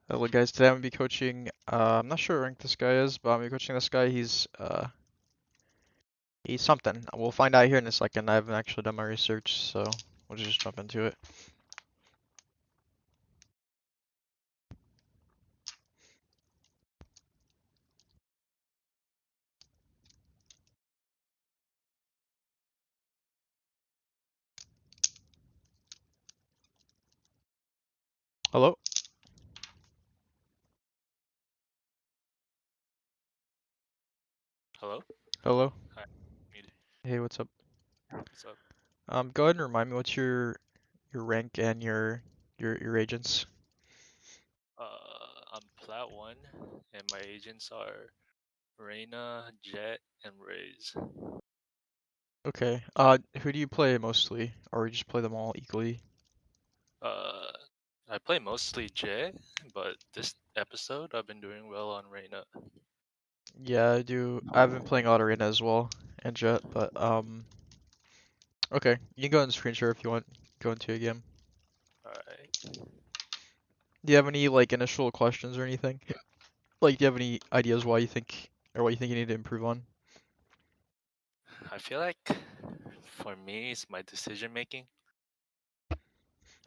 Hello guys, today I'm gonna be coaching, I'm not sure what rank this guy is, but I'm gonna be coaching this guy. He's something. We'll find out here in a second. I haven't actually done my research, so we'll just jump into it. Hello? Hello? Hello? Hi, muted. Hey, what's up? What's up? Go ahead and remind me what's your rank and your agents. I'm Plat 1, and my agents are Reina, Jett, and Raze. Okay. Who do you play mostly, or you just play them all equally? Uh, I play mostly Jett, but this episode I've been doing well on Reina. Yeah, I do. I've been playing Arena as well and Jett, but okay. You can go ahead and screen share if you want. Go into a game. Alright. Do you have any like initial questions or anything? Like, do you have any ideas why you think, or what you think you need to improve on? I feel like for me, it's my decision making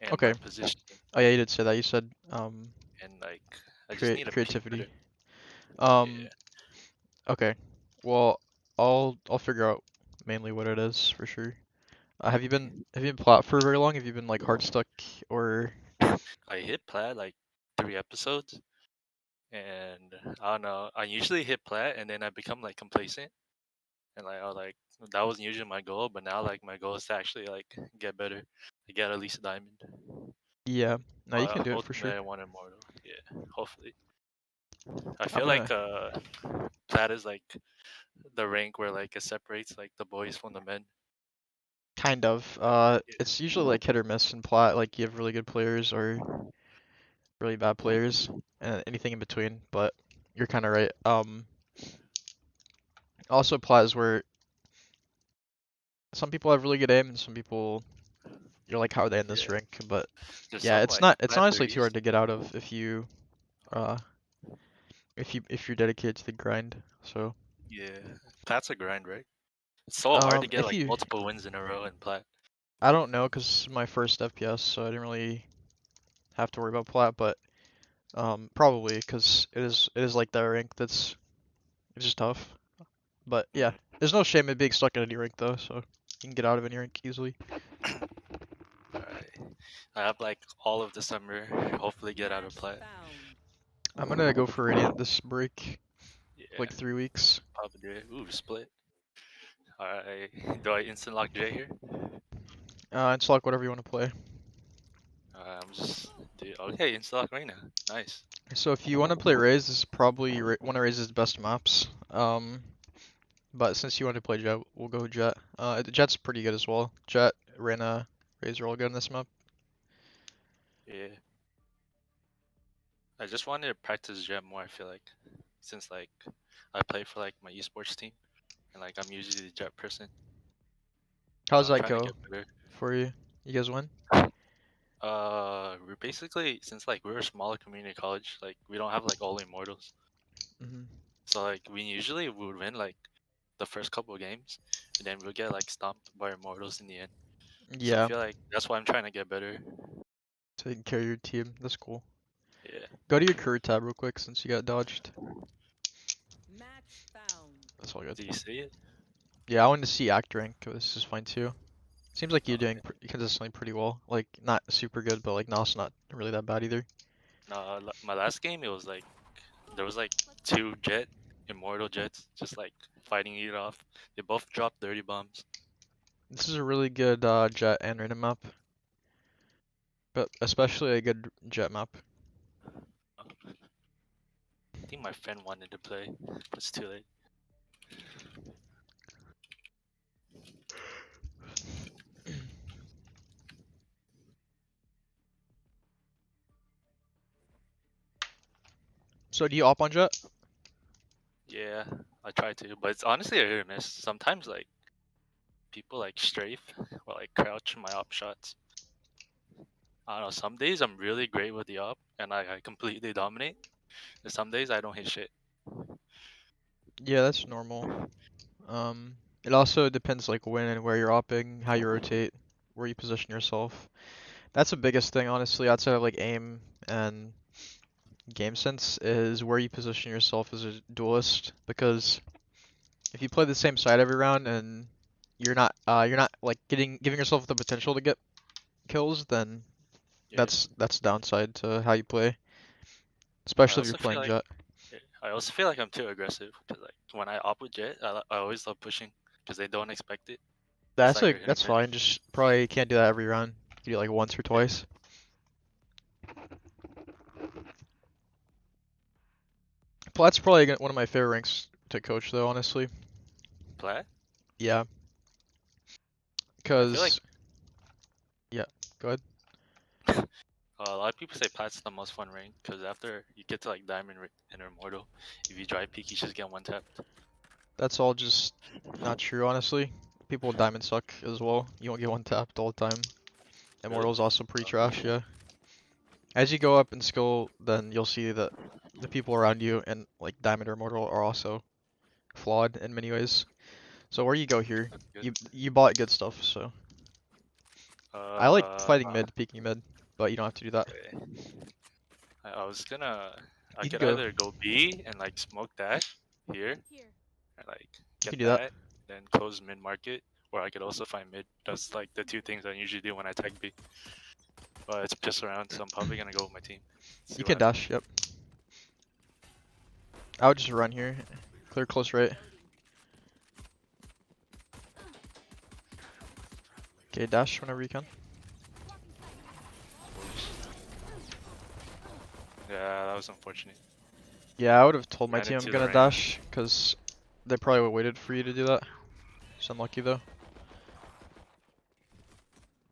and my Okay. positioning, Oh yeah, you did say that. You said and like I just need to peek creativity. better. Um, Yeah. okay. Well, I'll figure out mainly what it is for sure. Have you been plot for very long? Have you been like hard stuck or I hit Plat like 3 episodes, and I don't know. I usually hit Plat, and then I become like complacent. And like I was like that wasn't usually my goal, but now like my goal is to actually like get better, to get at least a diamond. yeah? No, you can do it for Ultimately sure. I want immortal. Yeah, hopefully. I I'm feel gonna like plat is like the rank where like it separates like the boys from the men. kind of. Yeah. It's usually like hit or miss in plot. Like you have really good players or really bad players, and anything in between. But you're kind of right. Also plot is where some people have really good aim and some people you're like, how are they in this Yeah. rank? But There's yeah, some it's like not, it's plat honestly too threes. hard to get out of uh if you're dedicated to the grind. So Yeah. Plat's a grind, right? It's so hard to get if like you multiple wins in a row in plat. I don't know because my first FPS, so I didn't really have to worry about plat, but probably because it is like that rank that's it's just tough. But yeah, Mm. there's no shame in being stuck in any rank though, so you can get out of any rank easily. Alright. I have like all of December. Hopefully get out of plat. I'm gonna go for Radiant this break, Yeah. like 3 weeks. Probably do it. Ooh, split. Alright. Do I instant lock J here? And select whatever you want to play. I'm just. Dude, okay, instant lock right now. Nice. So if you want to play Raze, this is probably one of Raze's best maps. But since you want to play Jett, we'll go Jett. Jett's pretty good as well. Jett, Reyna, Raze are all good in this map. Yeah. I just wanted to practice Jett more, I feel like. Since like I play for like my esports team and like I'm usually the Jett person. So How's I'm that trying to go get better. for you? You guys win? We're basically since like we're a smaller community college, like we don't have like all immortals. Hmm. So like we usually would win like the first couple of games, and then we'll get like stomped by immortals in the end. So I Yeah, feel like that's why I'm trying to get better. taking care of your team. That's cool. Yeah. Go to your career tab real quick since you got dodged. That's all good. Do you see it? Yeah, I wanted to see act rank. This is fine too. Seems like you're Oh, doing consistently pretty well. Like not super good, but like also not really that bad either. no, my last game it was like there was like two immortal Jets, just like fighting it off. They both dropped 30 bombs. This is a really good Jett and Reyna map, but especially a good Jett map. I think my friend wanted to play, but it's too late. So do you op on Jett? Yeah, I try to, but it's honestly a hit or miss. Sometimes like people like strafe or like crouch my op shots. I don't know. Some days I'm really great with the up, and I completely dominate. And some days I don't hit shit. Yeah, that's normal. It also depends like when and where you're opping, how you rotate, where you position yourself. That's the biggest thing, honestly, outside of like aim and game sense, is where you position yourself as a duelist. Because if you play the same side every round and you're not like giving yourself the potential to get kills, then Yeah. that's downside to how you play, I especially if you're also feel playing like Jett. yeah, I also feel like I'm too aggressive because like when I op with Jett, I always love pushing because they don't expect it. It's like a hit or That's miss. fine. Just probably can't do that every round. You do it like once or Yeah. twice. Plat's probably one of my favorite ranks to coach, though, honestly. Plat. Yeah, I feel like because yeah, go ahead. a lot of people say Plat's the most fun rank because after you get to like Diamond and Immortal, if you drive peek, you just get one tapped. That's all just not true, honestly. People with diamond suck as well. You won't get one tapped all the time. Really? Immortal's also pretty Oh, trash, yeah. As you go up in skill, then you'll see that the people around you and like diamond or immortal are also flawed in many ways. So where you go here, that's good. you bought good stuff, so I like fighting Uh, mid, peeking mid, but you don't have to do that. okay. I was gonna. I You can could go, either go B and like smoke dash here and like you get can do that. that, then close mid market, or I could also find mid. That's like the two things I usually do when I tag B. But it's just around, so I'm probably gonna go with my team. See You what can happens. dash, yep. I would just run here, clear close right. Okay, dash whenever you can. Yeah, that was unfortunate. Yeah, I would have told my Ran team I'm into the gonna rain. dash, because they probably would have waited for you to do that. It's unlucky though.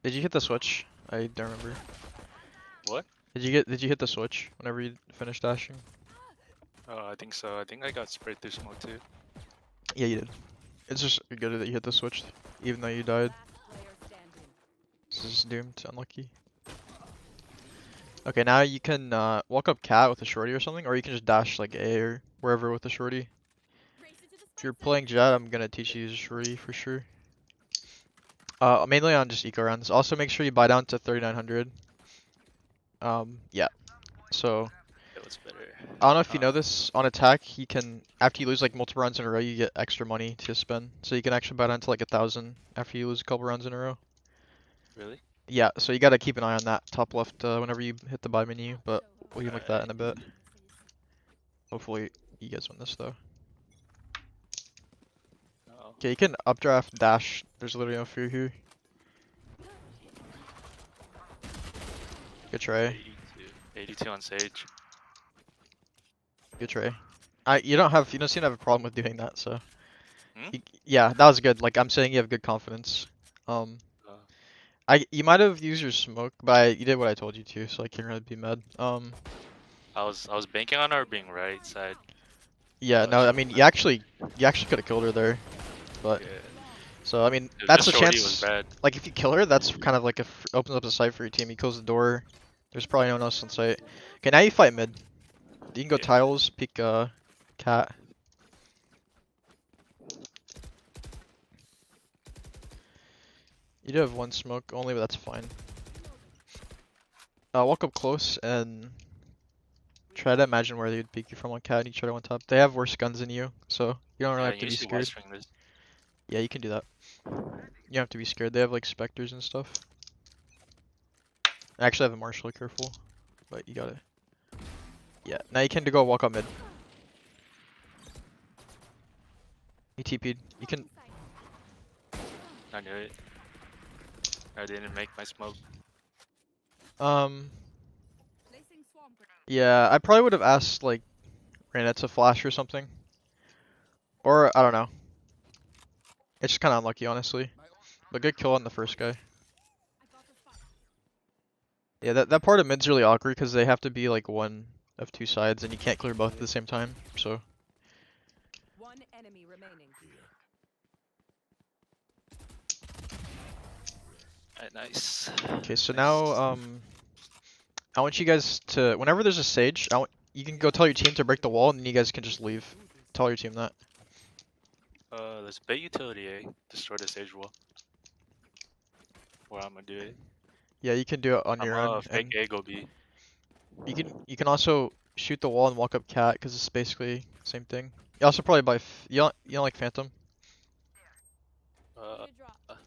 Did you hit the switch? I don't remember. What? Did you hit the switch whenever you finished dashing? Oh, I think so. I think I got sprayed through smoke too. Yeah, you did. It's just good that you hit the switch, even though you died. This is doomed, unlucky. Okay, now you can walk up cat with a shorty or something, or you can just dash like A or wherever with a shorty. If you're playing Jett, I'm gonna teach you to use a shorty for sure. Mainly on just eco rounds. Also make sure you buy down to 3900. Yeah. So It was better. I don't know if you know Uh, this. On attack, you can after you lose like multiple rounds in a row, you get extra money to spend. So you can actually buy down to like 1,000 after you lose a couple rounds in a row. really? Yeah. So you gotta keep an eye on that top left whenever you hit the buy menu. But we'll give like that in Alright. a bit. Hopefully you guys win this though. Oh, Okay, you can updraft dash. There's literally no fear here. Good try. 82. 82 on Sage. Good try. You don't seem to have a problem with doing that, so Hmm? yeah, that was good. Like I'm saying you have good confidence. Um Uh, you might have used your smoke, but you did what I told you to, so I can't really be mad. I was banking on her being right side, Yeah, but no, she I was mean left. you actually could have killed her there, but Yeah. so I mean This that's a shorty was chance. bad. Like if you kill her, that's kind of like opens up the site for your team. You close the door. There's probably no one else on site. Okay, now you fight mid. You can go Yeah. tiles, peek cat. You do have one smoke only, but that's fine. Walk up close and try to imagine where they would peek you from on cat and you try to one top. They have worse guns than you, so you don't really Yeah, have and to be usually white scared. string this. Yeah, you can do that. You don't have to be scared. They have like specters and stuff. I actually have a marshal, careful. But you got it. Yeah, now you can go walk up mid. He TP'd. You can. I knew it. I didn't make my smoke. Um. Yeah, I probably would have asked like Reyna to flash or something. Or I don't know. It's just kind of unlucky, honestly. But good kill on the first guy. Yeah, that part of mid's really awkward because they have to be like one of two sides and you can't clear both at the same time. So One enemy remaining. Alright, nice. okay, so Nice. now I want you guys to, whenever there's a sage, you can go tell your team to break the wall, and then you guys can just leave. Tell your team that. Let's bait utility A. Destroy the sage wall. Or I'm gonna do it. Yeah, you can do it on I'm your gonna own, fake and A, go B. you can also shoot the wall and walk up cat, because it's basically the same thing. You also probably buy, you don't like Phantom? Uh, Jett Drops.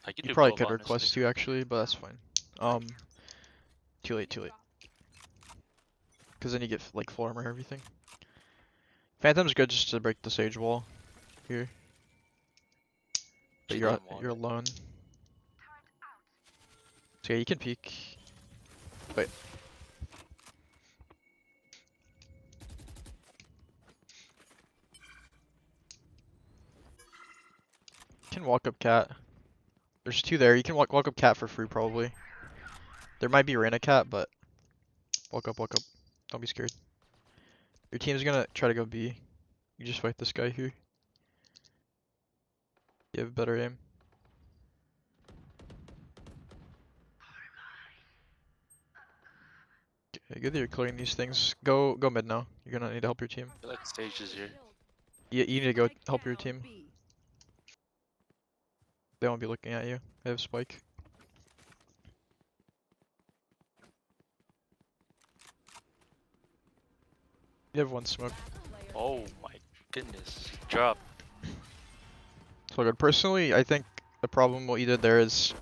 I could You do probably both, could honestly. request to actually, but that's fine. Too late, because then you get like full armor and everything. Phantom's good just to break the sage wall here, but She's low you're wall. alone. So yeah, you can peek. Wait. You can walk up cat. There's two there. You can walk up cat for free probably. There might be Reyna cat, but walk up, walk up. Don't be scared. Your team's gonna try to go B. You just fight this guy here. You have better aim. Okay, good that you're clearing these things. Go mid now. You're gonna need to help your team. I feel like stage is here. You need to go Spike help your down team. B. They won't be looking at you. They have spike. You have one smoke. Player Oh standing. my goodness. Drop. So good. Personally, I think the problem what you did there is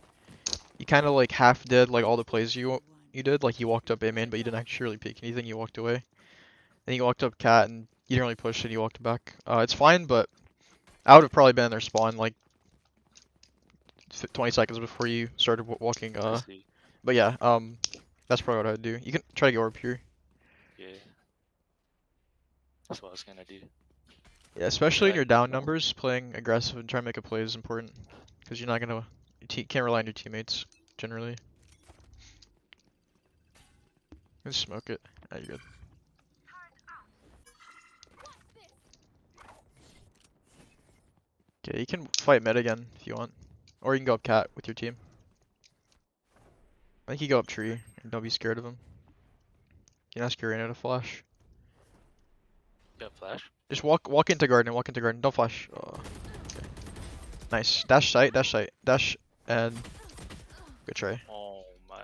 you kind of like half did like all the plays you did. Like you walked up A main, but you didn't actually really peek anything. You walked away. Then you walked up cat and you didn't really push and you walked back. It's fine, but I would have probably been in their spawn like 20 seconds before you started walking. I see. But yeah, that's probably what I'd do. You can try to go up here. Yeah. That's what I was gonna do. Yeah, especially in Like, your down numbers, playing aggressive and trying to make a play is important because you're not gonna, can't rely on your teammates generally. Just smoke it. Ah, you're good. Okay, you can fight mid again if you want, or you can go up cat with your team. I think you go up tree and don't be scared of him. You can ask your Reyna to flash. got flash. Just walk into garden, walk into garden. Don't flash. Oh, okay. Nice. Dash sight, dash sight, dash, and good try. Oh my.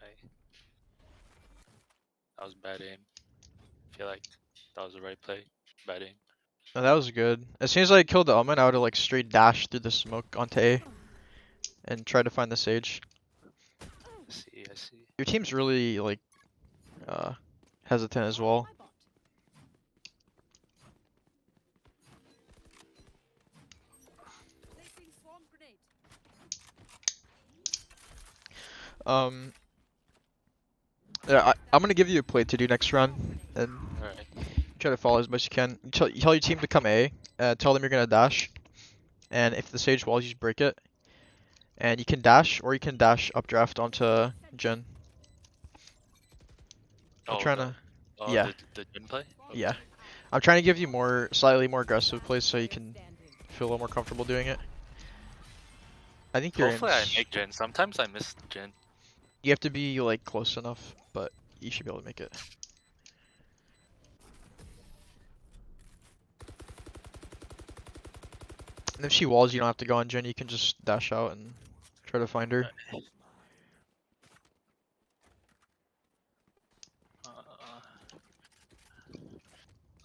That was bad aim. I feel like that was the right play. Bad aim. No, that was good. As soon as I killed the Omen, I would have like straight dashed through the smoke onto A and tried to find the sage. I see, I see. Your team's really like hesitant as well. My bot. Placing swarm grenade. Yeah, I'm gonna give you a play to do next round and Alright. try to follow as much as you can. You tell your team to come A. Tell them you're gonna dash, and if the sage walls, you just break it. And you can dash, or you can dash updraft onto Jin. I'm trying to, Oh, yeah. the gym play? Okay. Yeah. I'm trying to give you slightly more aggressive plays so you Player can standing. feel a little more comfortable doing it. I think your Hopefully I aim's, make gen. Sometimes I miss gen. you have to be like close enough, but you should be able to make it. And if she walls, you don't have to go on Jen. You can just dash out and try to find her.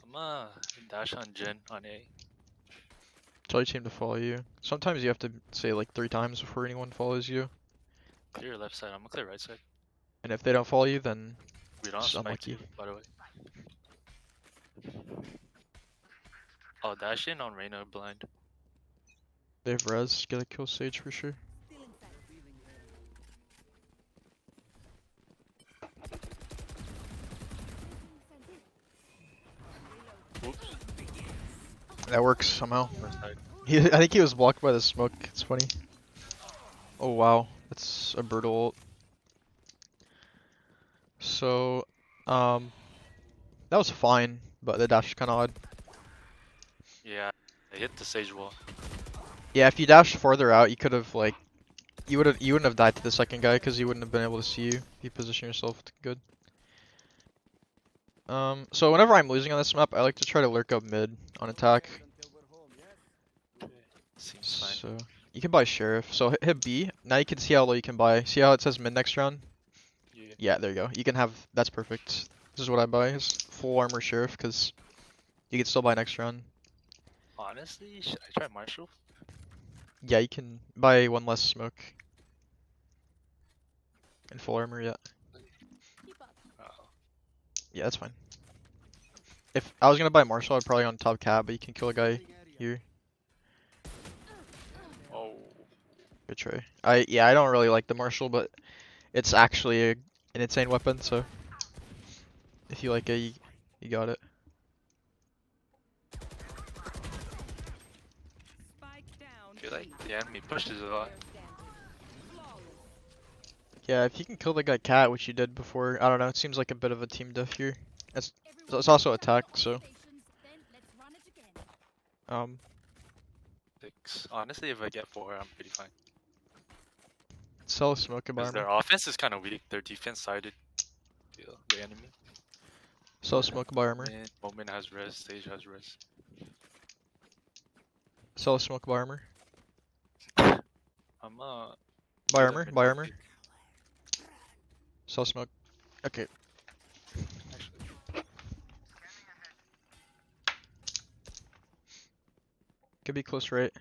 I'm dash on gen on A. Tell your team to follow you. Sometimes you have to say like 3 times before anyone follows you. Clear left side. I'm gonna clear right side. And if they don't follow you, then We don't have Just spike unlucky. too, by the way. Oh, dash in on Reyna blind. they have res. Get a kill sage for sure. Still inside. Oops. That works somehow. Left side. I think he was blocked by the smoke. It's funny. Oh wow, that's a brutal ult. So, that was fine, but the dash is kind of odd. Yeah, I hit the sage wall. Yeah, if you dashed farther out, you could have like You wouldn't have died to the second guy because he wouldn't have been able to see you. You position yourself good. So whenever I'm losing on this map, I like to try to lurk up mid on attack. Seems fine. So you can buy sheriff. So hit B. Now you can see how low you can buy. See how it says mid next round? Yeah. Yeah, there you go. You can have. That's perfect. This is what I buy. Is full armor sheriff because you can still buy next round. Honestly, should I try Marshall? Yeah, you can buy one less smoke. And full armor, yeah. Oh. Yeah, that's fine. If I was gonna buy Marshall, I'd probably on top cab, but you can kill a guy here. Oh. Betray. I don't really like the Marshall, but it's actually an insane weapon, so if you like it, you got it. Spike down. I feel like the enemy pushes a lot. Yeah, if you can kill the guy cat, which you did before, I don't know, it seems like a bit of a team death here. It's also attack, so um 6. Honestly, if I get 4, I'm pretty fine. sell a smoke Because armor. their offense is kind of weak. Their defense sided. The enemy. Sell a smoke armor. Moment has res. Stage has res. Sell a smoke armor. I'm Buy armor. Buy armor. Sell smoke. Okay. Could be close right.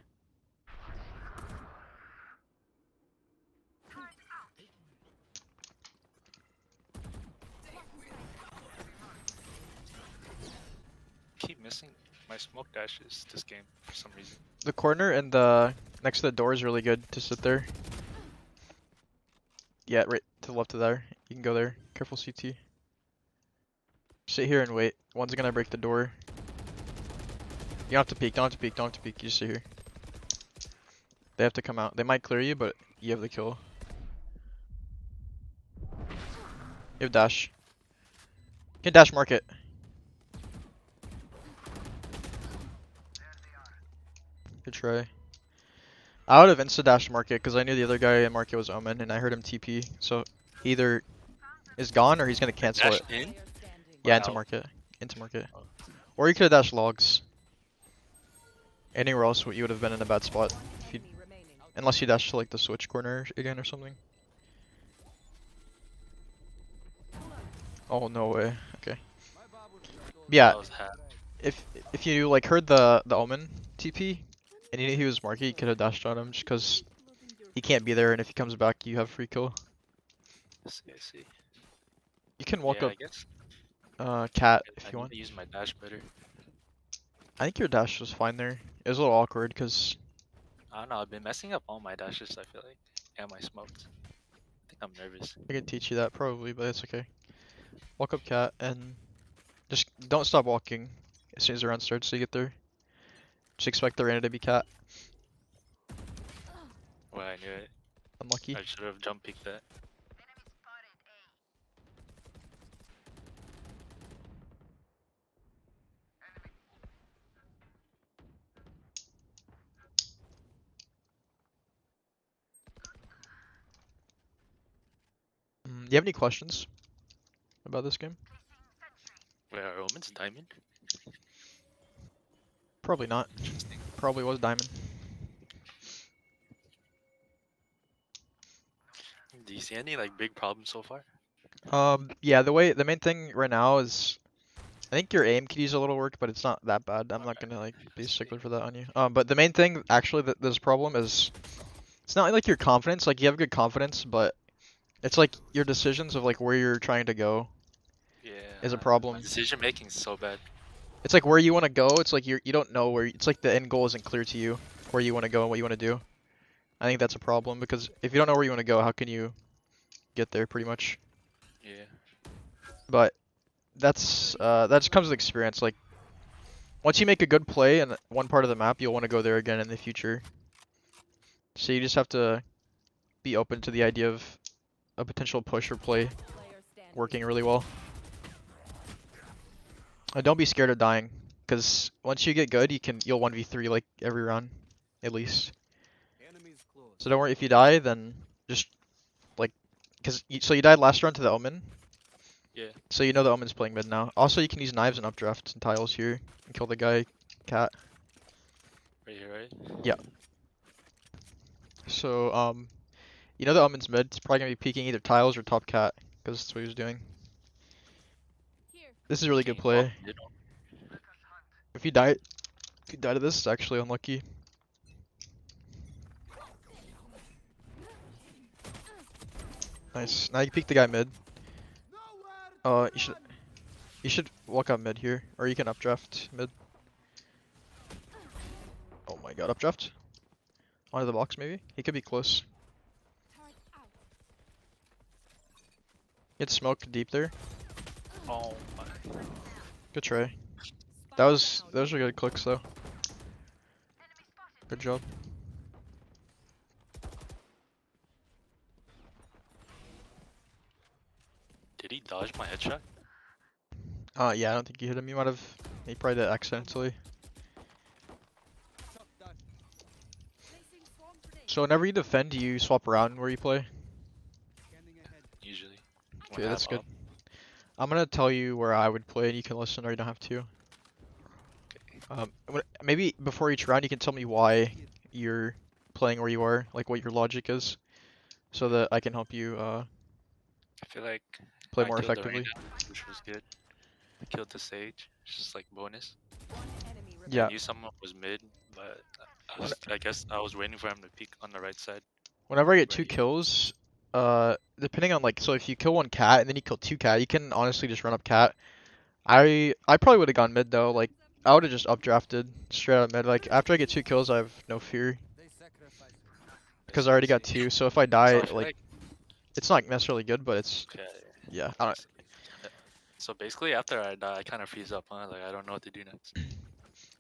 Keep missing my smoke dashes this game for some reason. The corner and the next to the door is really good to sit there. Yeah, right to the left of there. You can go there. Careful CT. Sit here and wait. One's gonna break the door. You don't have to peek, don't have to peek, don't have to peek. You just sit here. They have to come out. They might clear you, but you have the kill. You have dash. You can dash market. Good try. I would have insta-dashed market because I knew the other guy in market was Omen and I heard him TP. So either is gone or he's gonna cancel Dash it. in? Yeah, into Wow. market. Into market. Oh. Or you could have dashed logs. Anywhere else you would have been in a bad spot. If you, unless you dashed to like the switch corner again or something. Oh no way. Okay. Yeah, That was half. if you like heard the Omen TP and you knew he was market, you could have dashed on him just because he can't be there, and if he comes back, you have free kill. I see. You can walk Yeah, up I guess cat I if need you want. to use my dash better. I think your dash was fine there. It was a little awkward because I don't know, I've been messing up all my dashes, I feel like. And my smokes. I think I'm nervous. I could teach you that probably, but it's okay. Walk up cat and just don't stop walking as soon as the round starts so you get there. Just expect the Reyna to be cat. Well, I knew it. Unlucky. I should have jump peeked that. Do you have any questions about this game? Wait, are Omen's diamond? Probably not. Interesting. Probably was diamond. Do you see any like big problems so far? Yeah, the main thing right now is I think your aim could use a little work, but it's not that bad. I'm not gonna like be a stickler for that on you. But the main thing actually that this problem is it's not like your confidence, like you have good confidence, but it's like your decisions of like where you're trying to go Yeah. is a problem. My decision making is so bad. It's like where you want to go, it's like you don't know where it's like the end goal isn't clear to you where you want to go and what you want to do. I think that's a problem because if you don't know where you want to go, how can you get there pretty much? Yeah. But that just comes with experience. Like once you make a good play in one part of the map, you'll want to go there again in the future. So you just have to be open to the idea of a potential push or play working really well. And don't be scared of dying, because once you get good, you'll 1v3 like every round, at least. So don't worry if you die, then just like, so you died last round to the Omen. Yeah. So you know the Omen's playing mid now. Also, you can use knives and updraft and tiles here and kill the guy, cat. Right here, right? Yeah. So you know the Omen's mid. It's probably gonna be peeking either tiles or top cat because that's what he was doing. This is a really good Peeking top play. middle. If you die to this, it's actually unlucky. Nice. Now you peek the guy mid. You should walk up mid here, or you can updraft mid. Oh my god, updraft. Onto the box maybe? He could be close. Get smoke deep there. Oh my. Good try. Those were good clicks though. Good job. Did he dodge my headshot? Yeah, I don't think you hit him. You might have. He probably did accidentally. So whenever you defend, you swap around where you play. Usually. Okay, that's good. I'm gonna tell you where I would play, and you can listen, or you don't have to. Maybe before each round, you can tell me why you're playing where you are, like what your logic is, so that I can help you I feel like play I more killed the effectively. Reyna, which was good. I killed the Sage, it's just like bonus. Yeah. I knew someone was mid, but I guess I was waiting for him to peek on the right side. Whenever I get two Right. kills, depending on so if you kill one cat and then you kill two cat, you can honestly just run up cat. I probably would have gone mid though. Like I would have just updrafted straight out mid. Like after I get two kills, I have no fear because I already got two. So if I So die, I feel like it's not necessarily good, but it's okay. yeah. I don't, So basically, after I die, I kind of freeze up, huh? Like I don't know what to do next.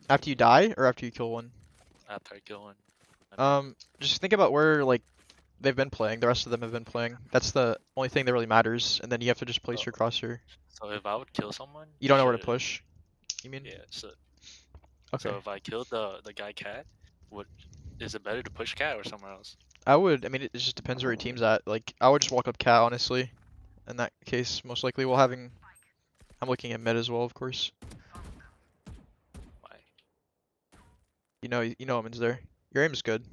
after you die or after you kill one. After I kill one. Just think about where they've been playing. The rest of them have been playing. That's the only thing that really matters. And then you have to just place your crosshair. So if I would kill someone, You don't know where to should- push. You mean? Yeah. So Okay. if I killed the guy cat, is it better to push cat or somewhere else? I mean, it just depends where your team's at. Like, I would just walk up cat, honestly. In that case, most likely I'm looking at mid as well, of course. Why? You know Omen's there. Your aim is good.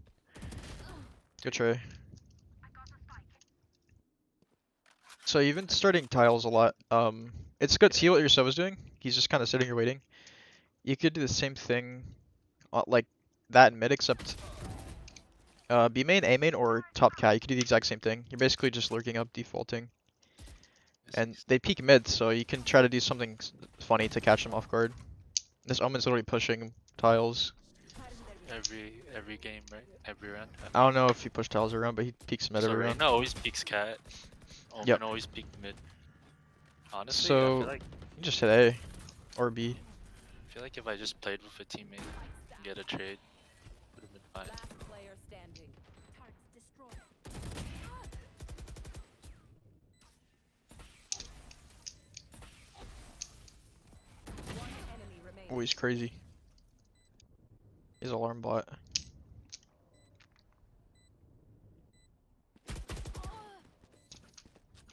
Good try. So you've been starting tiles a lot. It's good. See what your Sova's doing? He's just kind of sitting here waiting. You could do the same thing, like that in mid, except B main, A main, or top cat. You could do the exact same thing. You're basically just lurking up, defaulting. And they peek mid, so you can try to do something funny to catch them off guard. This Omen's literally pushing tiles. Every game, right? Every round. I don't know if he pushed tiles around, but he peeks mid So every round. Reyna always peeks cat. Omen Yep. always peek mid. Honestly, So I feel like you just hit A or B. if I just played with a teammate and get a trade, would have been fine. Last player standing. Target destroyed. One enemy remaining. Oh, he's crazy. He's alarm bot.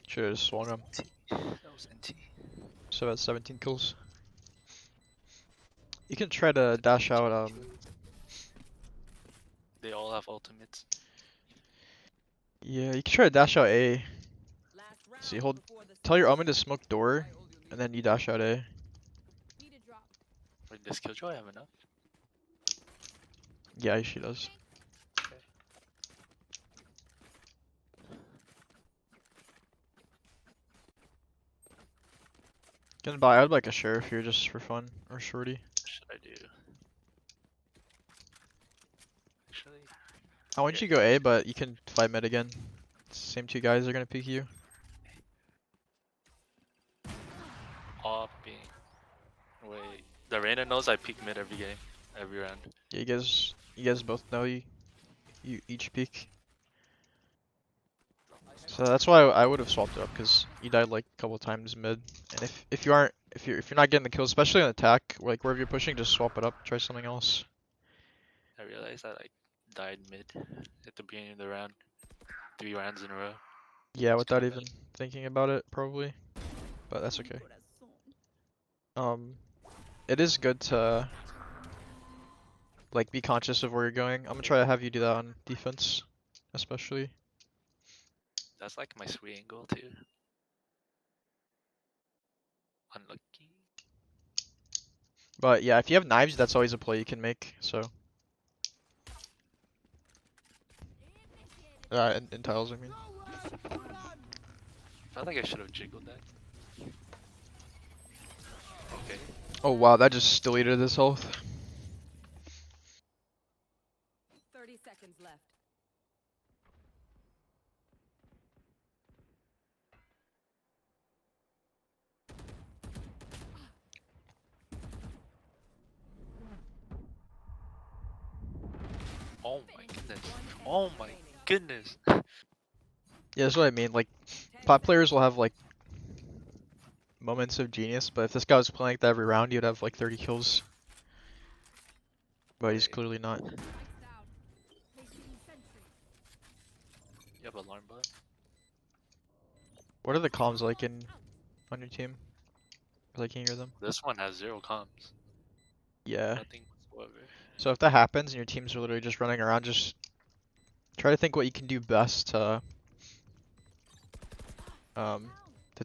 Should've just swung him. That was NT. So that's 17 kills. You can try to dash out. They all have ultimates. Yeah, you can try to dash out A. Last round See, hold. before the Tell your sun Omen to smoke door, and then you dash out A. Need a drop. Wait, does Killjoy have enough? Yeah, she does. Can buy. I'd like a sheriff here just for fun, or shorty. What should I do? Actually, I want you to go A, but you can fight mid again. Same two guys are gonna pick you. being. Wait, the Reyna knows I peek mid every game, every round. Yeah, you guys both know you each peek. So that's why I would have swapped it up, because you died like a couple times mid. And if you're not getting the kills, especially on attack, like wherever you're pushing, just swap it up, try something else. I realized I like died mid at the beginning of the round. 3 rounds in a row. Yeah, It's without kinda even thinking about it, probably. But that's okay. It is good to like be conscious of where you're going. I'm gonna try to have you do that on defense, especially. That's like my sweet angle too. Unlucky. But yeah, if you have knives, that's always a play you can make. So. In tiles, I mean. I felt like I should have jiggled that. Okay. Oh wow, that just deleted his health. 30 seconds left. Oh my goodness. Oh my goodness. Yeah, that's what I mean. Like, plat players will have like moments of genius, but if this guy was playing like that every round, he'd have like 30 kills. But he's Wait. clearly not. You have alarm bot? What are the comms like on your team? 'Cause I can't hear them. This one has 0 comms. Yeah. Nothing whatsoever. So if that happens and your teams are literally just running around, just try to think what you can do best to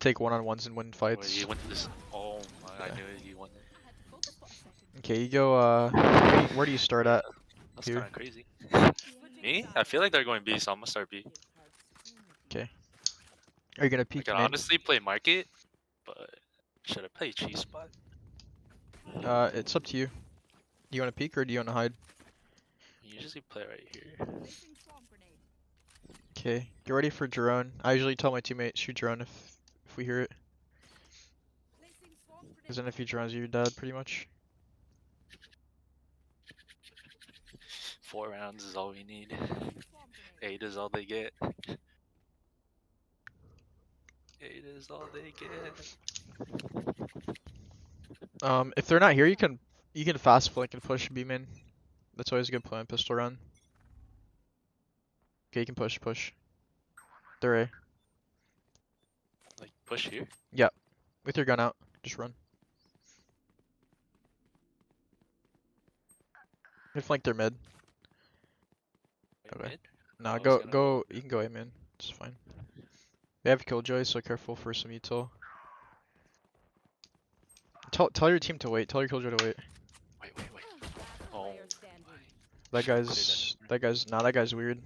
take one-on-ones and win Wait, fights. you went this. Oh my, I Yeah. knew it. You won it. Okay, you go. Where do you start at? That's Here. kind of crazy. Me? I feel like they're going B, so I'm gonna start B. Are you gonna I peek could mid? honestly play market, but should I play cheese spot? It's up to you. Do you want to peek or do you want to hide? I usually play right here. Okay, get ready for drone. I usually tell my teammates shoot drone if we hear it. Because then if he drones you, you're dead pretty much. 4 rounds is all we need. 8 is all they get. 8 is all they get. If they're not here, you can fast flank and push B main. That's always a good play on pistol run. Okay, you can push. They're A. Like push here. With your gun out, just run. You can flank their mid. Wait, Okay. mid? Nah, I was go gonna go. You can go A man. It's fine. They have killjoy, so careful for some util. Tell your team to wait. Tell your killjoy to wait. Wait. Oh my. That Should've cleared that guy's weird.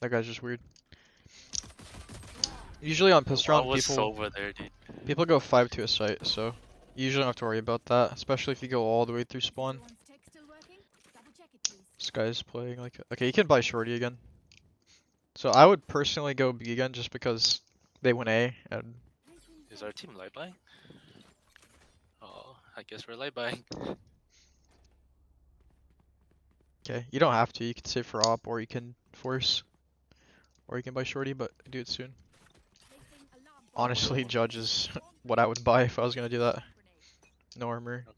That guy's just weird. Usually on pistol I round, was over there, dude. people go 5 to a site, so you usually don't have to worry about that, especially if you go all the way through spawn. This guy's playing like okay, you can buy shorty again. So I would personally go B again just because they went A and Is our team light buying? Oh, I guess we're light buying. okay, you don't have to. You can save for op or you can force or you can buy shorty, but do it soon. Honestly, judge is what I would buy if I was gonna do that. No armor. Okay.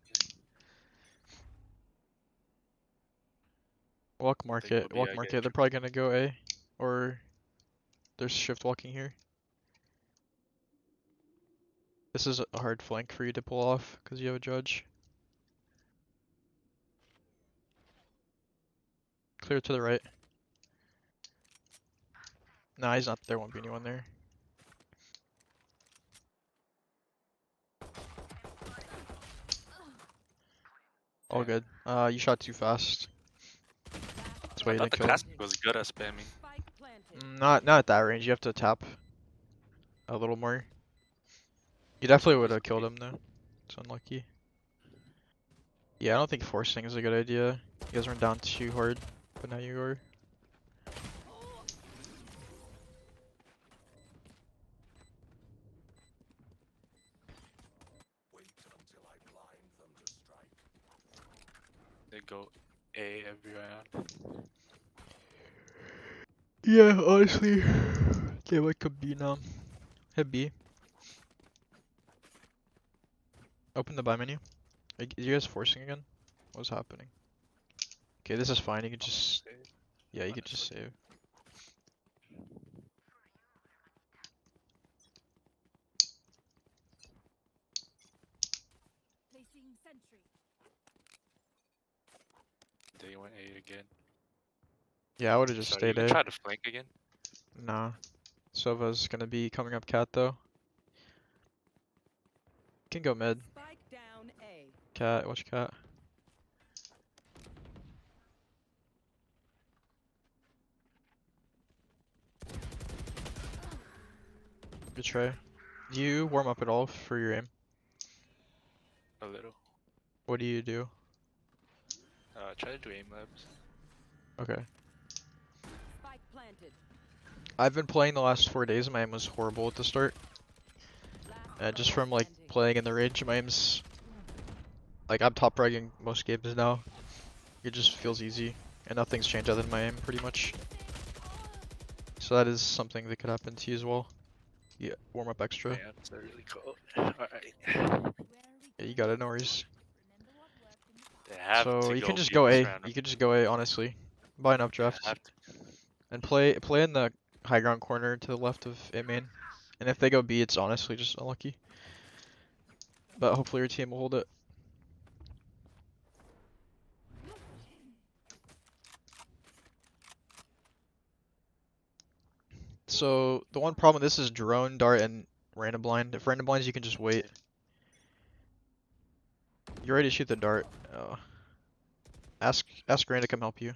Walk They market. go B, Walk I market. get They're probably gonna go A, or there's shift walking here. This is a hard flank for you to pull off because you have a judge. Clear to the right. Nah, he's not. There won't be anyone there. All Damn. good. You shot too fast. That's why I you thought didn't the kill him. classic was good at spamming. Not at that range. You have to tap a little more. You definitely would have killed him though. It's unlucky. Yeah, I don't think forcing is a good idea. You guys weren't down too hard, but now you are. They go A every round. Yeah, honestly. Okay, what could be now? Hit B. Open the buy menu. Are you guys forcing again? What's happening? Okay, this is fine. You Yeah, you could just save. Placing sentry. They went A again. Yeah, I would have just Sorry, you stayed can A. try to flank again. Nah. Sova's gonna be coming up cat though. Can go mid. Spike down A. Cat, watch cat. Good try. Do you warm up at all for your aim? A little. What do you do? Try to do aim labs. Okay. Spike planted. I've been playing the last 4 days. My aim was horrible at the start. Last Just player from like standing. playing in the range, my aim's like I'm top fragging most games now. It just feels easy, and nothing's changed other than my aim pretty much. So that is something that could happen to you as well. Yeah, warm up extra. Man, it's really cold. Alright. Yeah, you got it, no worries. They have So to you can go just B go this A. round. You could just go A, honestly. Buy enough Yeah, drafts. have to. And play in the high ground corner to the left of A main. And if they go B, it's honestly just unlucky. But hopefully your team will hold it. So the one problem with this is drone, dart, and random blind. If random blinds, you can just wait. You're ready to shoot the dart. Ask Rand to come help you.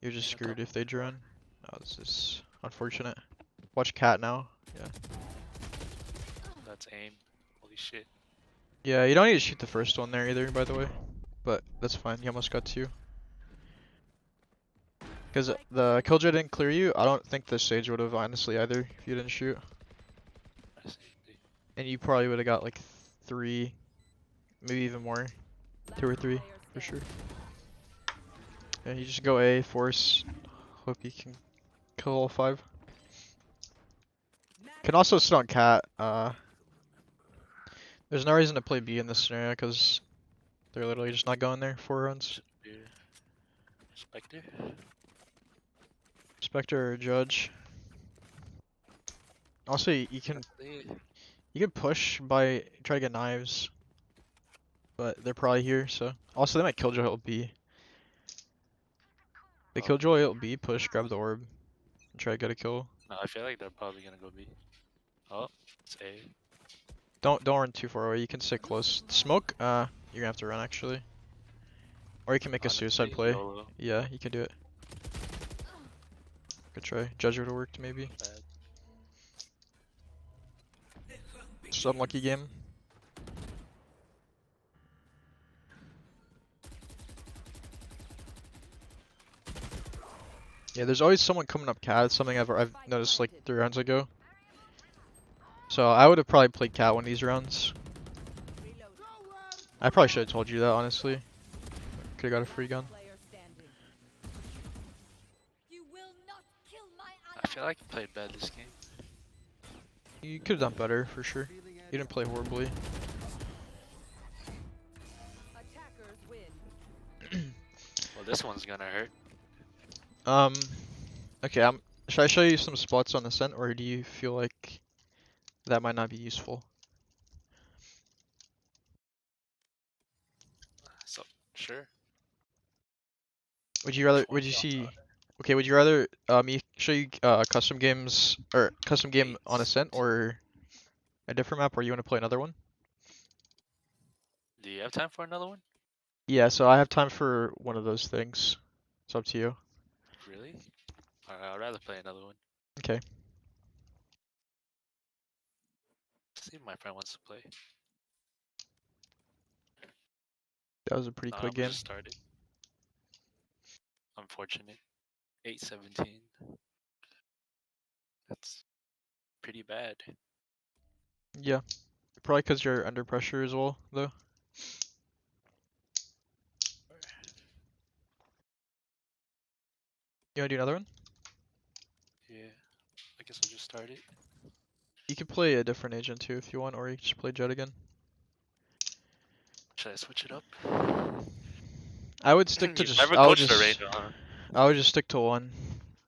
You're just screwed if they drone. Oh, this is unfortunate. Watch cat now. Yeah. That's aim. Holy shit. Yeah, you don't need to shoot the first one there either, by the way. But that's fine. You almost got two. Because the killjoy didn't clear you. I don't think the sage would have honestly either if you didn't shoot. I see. And you probably would have got like 3, maybe even more. 2 or 3 for sure. And you just go A, force. Hope you can kill all 5. Can also sit on cat. There's no reason to play B in this scenario because they're literally just not going there 4 runs. Spectre? Spectre or Judge. Also, you can push by try to get knives, but they're probably here. So also they might killjoy ult B. They killjoy ult B, push, grab the orb, and try to get a kill. No, I feel like they're probably gonna go B. Oh, it's A. Don't run too far away. You can sit close. Smoke. You're gonna have to run actually, or you can make a suicide Honestly, play. YOLO. Yeah, you can do it. Good try. Judge would have worked maybe. Bad. Just unlucky game. Yeah, there's always someone coming up cat. It's something I've noticed like 3 rounds ago. So I would have probably played cat one of these rounds. I probably should have told you that honestly. Could have got a free gun. I feel like I played bad this game. You could have done better for sure. You didn't play horribly. Attackers win. Well, this one's gonna hurt. Okay. Should I show you some spots on ASCENT, or do you feel like that might not be useful? So, sure. Would you rather? Would you see? Okay. Would you rather me show you custom games or custom game on ASCENT, or a different map, or you want to play another one? Do you have time for another one? Yeah. So I have time for one of those things. It's up to you. Really? Alright, I'd rather play another one. Okay. See if my friend wants to play. That was a pretty quick I'm game. just started. Unfortunate. 8-17. That's pretty bad. Yeah. Probably because you're under pressure as well, though. You wanna do another one? Yeah. I guess I'll just start it. You could play a different agent too if you want, or you can just play Jett again. Should I switch it up? I would stick to You just. never I would coached the just. Ranger, huh? I would just stick to one,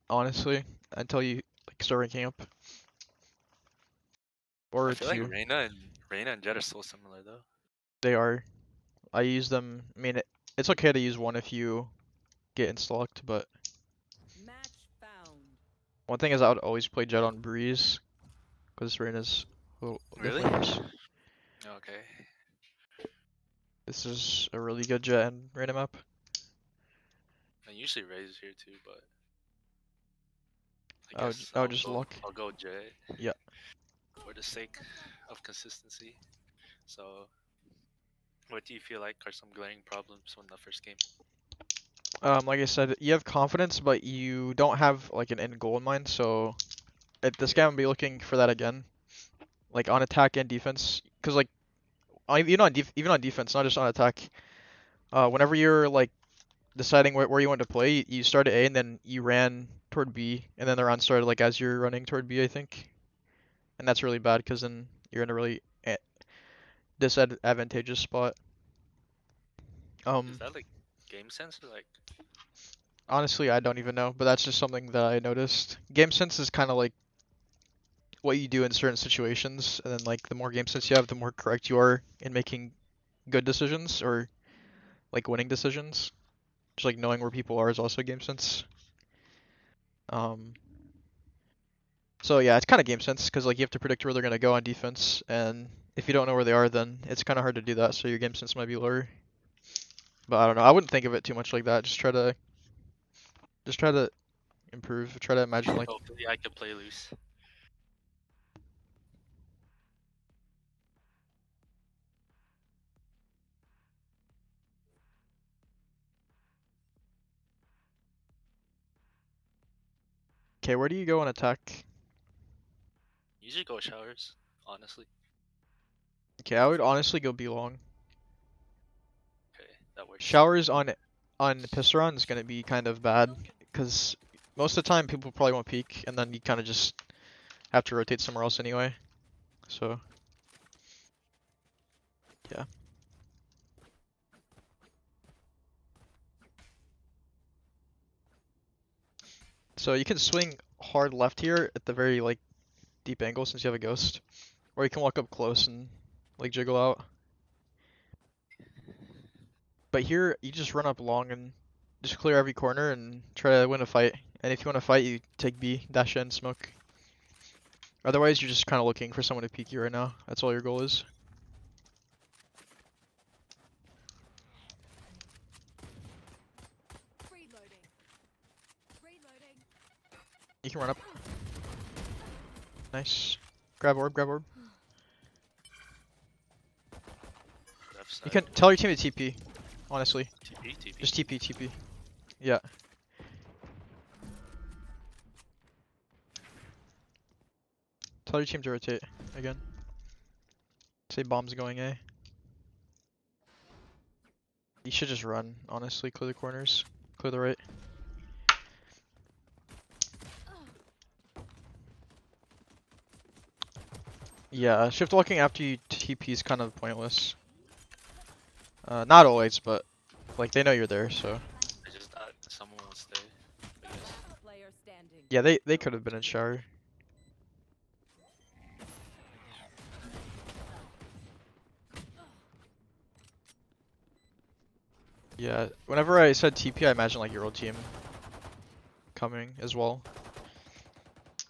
honestly, until you like start ranking up. Or I feel like two. Reyna and Jett are so similar though. They are. I use them. I mean, it's okay to use one if you get insta-locked, but Match found. one thing is I would always play Jett on Breeze, because Reyna's Really? definitely worse. Okay. This is a really good Jett and Reyna map. I usually raise here too, but I I would, guess I would just lock. I'll go Jett. Yeah. For the sake of consistency. So, what do you feel like are some glaring problems from the first game? Like I said, you have confidence, but you don't have like an end goal in mind. So at this game, Yeah. I'll be looking for that again, like on attack and defense. Cause like even on defense, not just on attack. Whenever you're like deciding where you want to play, you start at A and then you ran toward B, and then the round started like as you're running toward B, I think. And that's really bad because then you're in a really disadvantageous spot. Is that like game sense or like? Honestly, I don't even know, but that's just something that I noticed. Game sense is kind of like what you do in certain situations, and then like the more game sense you have, the more correct you are in making good decisions or like winning decisions. Just like knowing where people are is also game sense. Um, so yeah, it's kind of game sense because like you have to predict where they're gonna go on defense, and if you don't know where they are, then it's kind of hard to do that. So your game sense might be lower. But I don't know. I wouldn't think of it too much like that. Just try to improve. Try to imagine like Hopefully, I can play loose. okay, where do you go on attack? Usually go showers, honestly. Okay, I would honestly go B long. Okay, that works. Showers on Pisseron is gonna be kind of bad because most of the time people probably won't peek, and then you kind of just have to rotate somewhere else anyway. So yeah. So you can swing hard left here at the very like deep angle since you have a ghost, or you can walk up close and like jiggle out. But here you just run up long and just clear every corner and try to win a fight. And if you want to fight, you take B, dash in, smoke. Otherwise, you're just kind of looking for someone to peek you right now. That's all your goal is. Reloading. Reloading. You can run up. Nice. Grab orb, grab orb. Left You side. can tell your team to TP, honestly. TP, TP. Just TP, TP. Yeah. Tell your team to rotate again. Say bomb's going A. You should just run, honestly. Clear the corners. Clear the right. Yeah, shift walking after you TP is kind of pointless. Not always, but like they know you're there, so. I just thought someone will stay. I guess. Player standing. Yeah, they could have been in shower. Yeah, whenever I said TP, I imagine like your old team coming as well.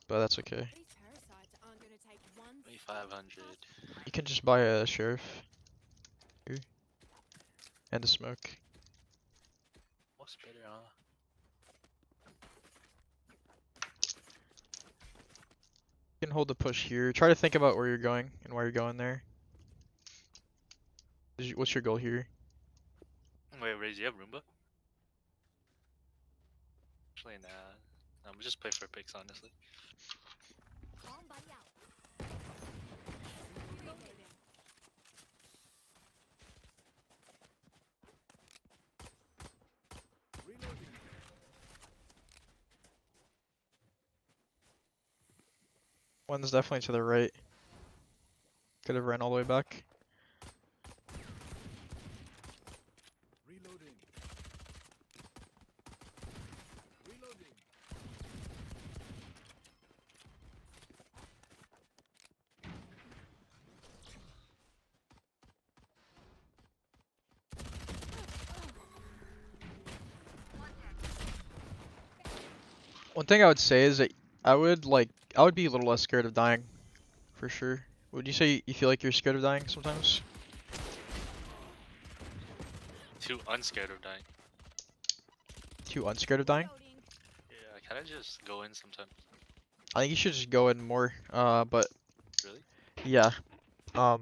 But that's okay. These parasites aren't gonna take one 2500. You can just buy a sheriff. Here. And a smoke. What's better, huh? You can hold the push here. Try to think about where you're going and why you're going there. What's your goal here? Wait, Raze, you have Roomba? Actually, nah. I'm just play for picks, honestly. bomb buddy out. Reloading. One's definitely to the right. Could have ran all the way back. One thing I would say is that I would be a little less scared of dying, for sure. Would you say you feel like you're scared of dying sometimes? Too unscared of dying. Too unscared of dying? Reloading. Yeah, I kind of just go in sometimes. I think you should just go in more. But Really? yeah. I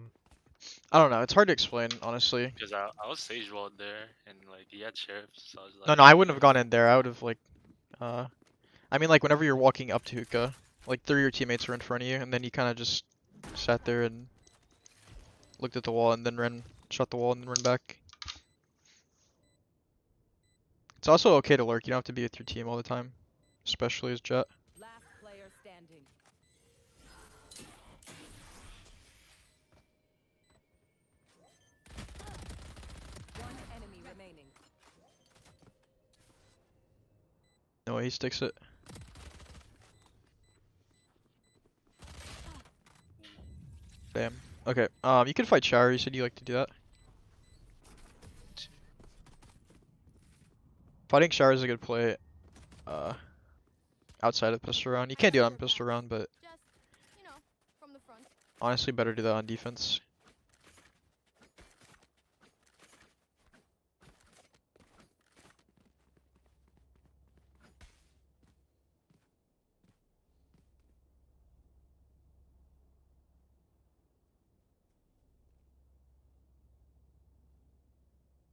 don't know. It's hard to explain, honestly. Because I was sage walled there, and like he had sheriffs, so I was No, like, no, I wouldn't have gone in there. I would have I mean, like whenever you're walking up to hookah, like three of your teammates are in front of you, and then you kind of just sat there and looked at the wall, and then shot the wall, and then run back. It's also okay to lurk. You don't have to be with your team all the time, especially as Jett. Last player standing. One enemy remaining. No way he sticks it. Damn. Okay. You can fight shower. You said you like to do that. Fighting shower is a good play. Outside of pistol round. You can't do it on pistol round, but Just, you know, from the front. honestly, better do that on defense.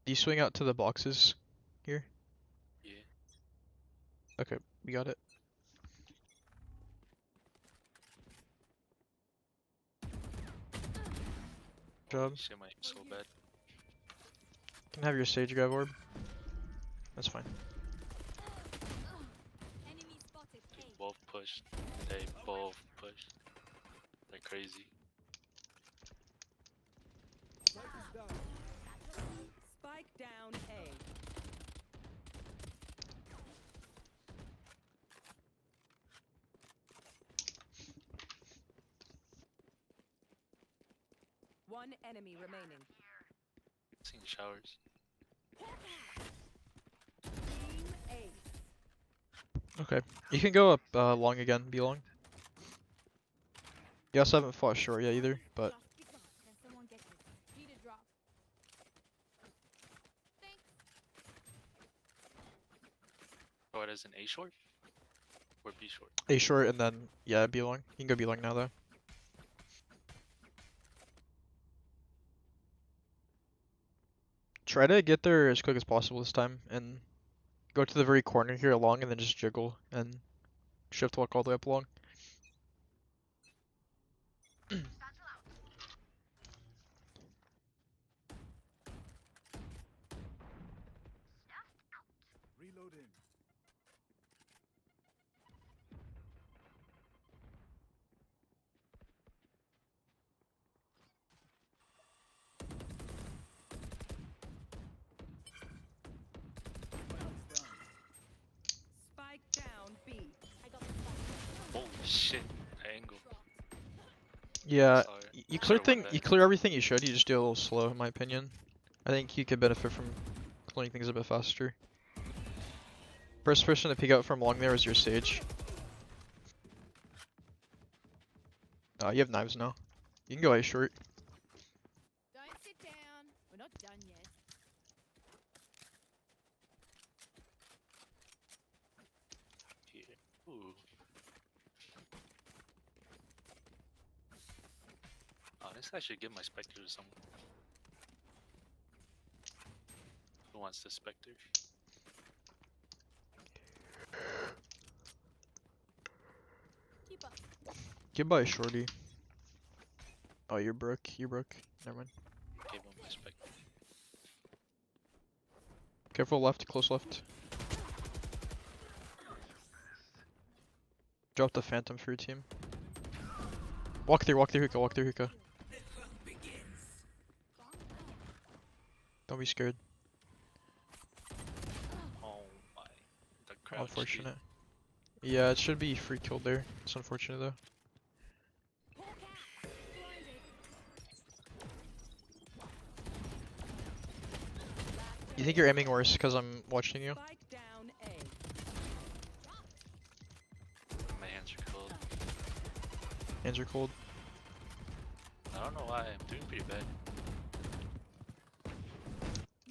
Do you swing out to the boxes here? yeah. Okay, we got it. Job. Shit, my aim's so bad. Can have your sage grab orb. That's fine. Enemy spotted. They A. both pushed. They both pushed. They're crazy. Spike down A. One enemy remaining. Seeing showers. Team A. Okay. You can go up long again, be long. You also haven't fought short yet either, but Just be gone. Can someone get this? Need a drop. Thanks. Oh, it is an A short? Or B short? A short and then yeah, be long. You can go be long now though. Try to get there as quick as possible this time and go to the very corner here along and then just jiggle and shift walk all the way up along. Reloading. Spike down B. I got the Holy shit, angle. Yeah, Sorry. you Should've went you there. clear everything you should. You just do it a little slow, in my opinion. I think you could benefit from clearing things a bit faster. First person to peek out from long there is your sage. You have knives now. You can go A short. Don't sit down. We're not done yet. Yeah. Ooh. Honestly, I should give my Spectre to someone. Who wants the Spectre? Keep up. Get by shorty. Oh, you're broke. You're broke. Never mind. Give him my Spectre. Careful left, close left. Drop the phantom for your team. Walk through hookah, walk through hookah. Don't be scared. Oh my. The crouch. dude. Unfortunate. Yeah, it should be free kill there. It's unfortunate though. Hawk out. Blinded. You think you're aiming worse because I'm watching you? Spike down A. Hands are cold. I don't know why I'm doing pretty bad.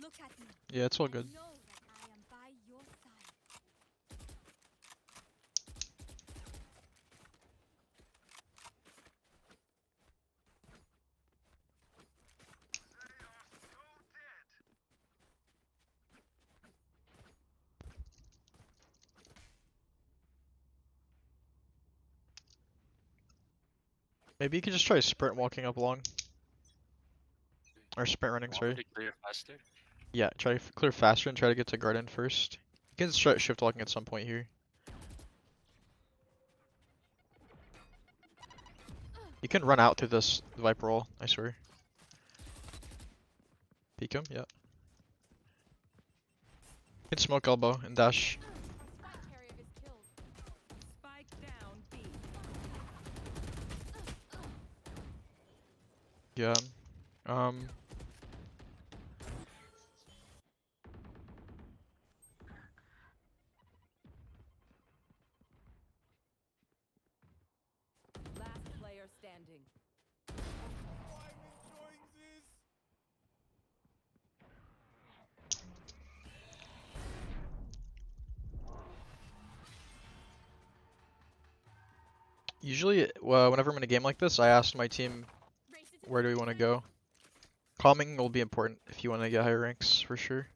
Look at me. Yeah, it's all and good. know that I am by your side. Maybe you could just try sprint walking up long. Or sprint running, Want me sorry. to clear faster? Yeah, try to clear faster and try to get to garden first. You can start shift walking at some point here. You can run out through this Viper wall, I swear. Peek him, yeah. You can smoke elbow and dash. Our spike carrier is killed. Spike down B. Yeah. Um. Last player standing. Usually, well, whenever I'm in a game like this, I ask my team, Race it to where do we want to go? Calming will be important if you want to get higher ranks, for sure.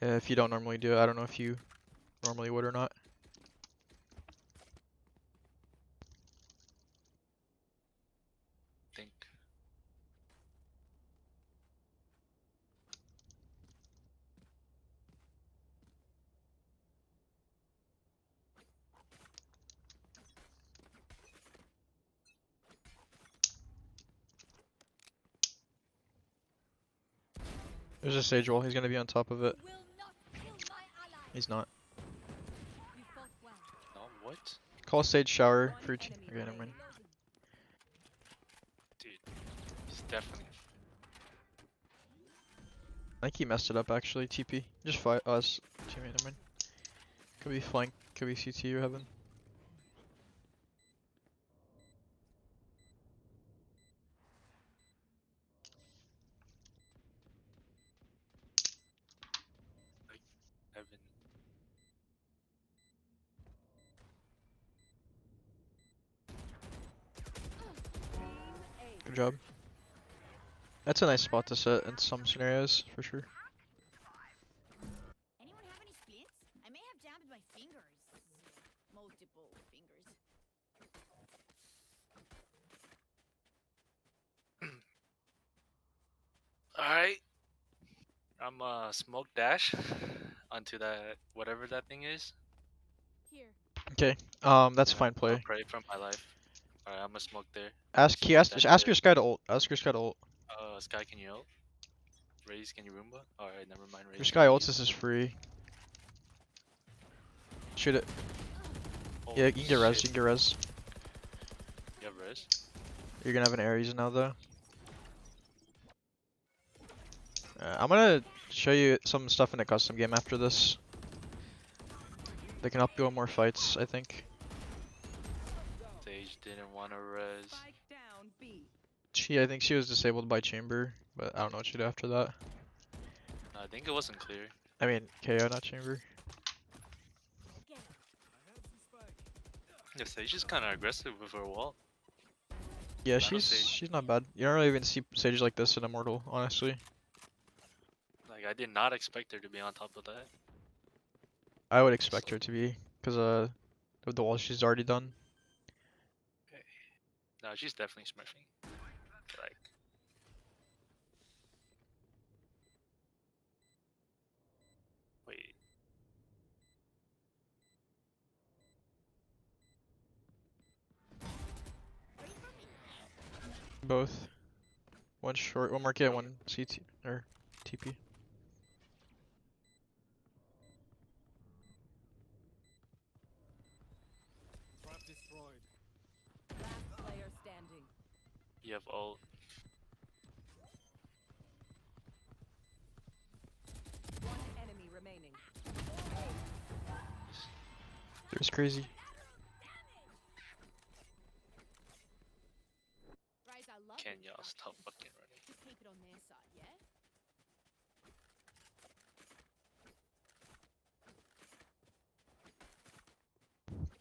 If you don't normally do it, I don't know if you normally would or not. Think. There's a sage wall, he's gonna be on top of it. You will not kill my ally. He's not. You fought well. No, what? Call sage shower One for your team. enemy Okay, never remaining. mind. Dude, he's definitely. I think he messed it up actually, TP. Just fight us. Teammate, never mind. Could be flank, could be CT or heaven. Heaven. Good job. That's a nice spot to sit in some scenarios, for sure. Anyone have any splints? I may have jammed my fingers. Multiple fingers. Alright. I'm smoke dash onto that whatever that thing is. Here. Okay, that's fine I'll play. pray from my life. Alright, I'm gonna smoke there. Ask, Smoke just dash ask there. your Sky to ult. Ask your Sky to ult. Sky, can you ult? Raise, can you Roomba? Alright, never mind. Raise. Your Sky ults, please. this is free. Shoot it. Holy Yeah, you can get res, shit. you can get res. You have res? You're gonna have an Ares now though. I'm gonna show you some stuff in the custom game after this. They can help you in more fights, I think. Sage didn't want to res. Spike down B. I think she was disabled by chamber, but I don't know what she did after that. I think it wasn't clear. I mean, KO, not chamber. Yeah, Sage is kind of aggressive with her wall. Yeah, I don't see- she's not bad. You don't really even see Sage like this in Immortal, honestly. Like, I did not expect her to be on top of that. I would expect her to be, because of the wall she's already done. No, she's definitely smurfing. Like, wait. Both. One short, one market, one CT, or TP. Last player standing. You have ult. One enemy remaining. It's crazy.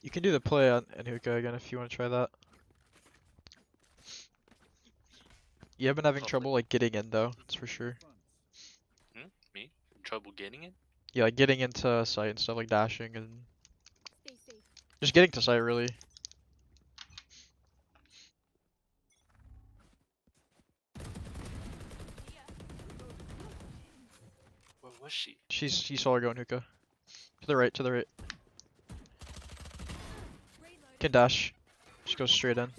You can do the play on Hookah again if you want to try that. You have been having Oh, trouble like getting in though, that's for sure. Me? Trouble getting it? Yeah, like getting into site and stuff like dashing and Stay safe. just getting to site really. Where was she? He saw her going Hookah. To the right, to the right. Can dash. Just go straight in.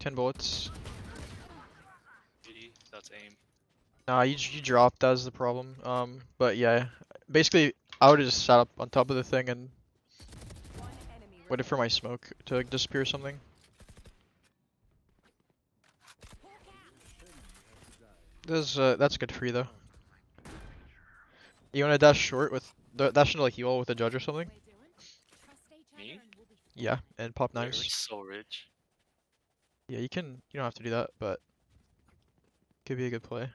10 bullets. Beauty, that's aim. Nah, you dropped, that was the problem. But yeah, basically I would've just sat up on top of the thing and One enemy waited for my smoke to like, disappear or something. That's good free though. You wanna dash short with dash into like you all with a judge or something? Me? Yeah, and pop We're knives. so rich. Yeah, you don't have to do that, but could be a good play.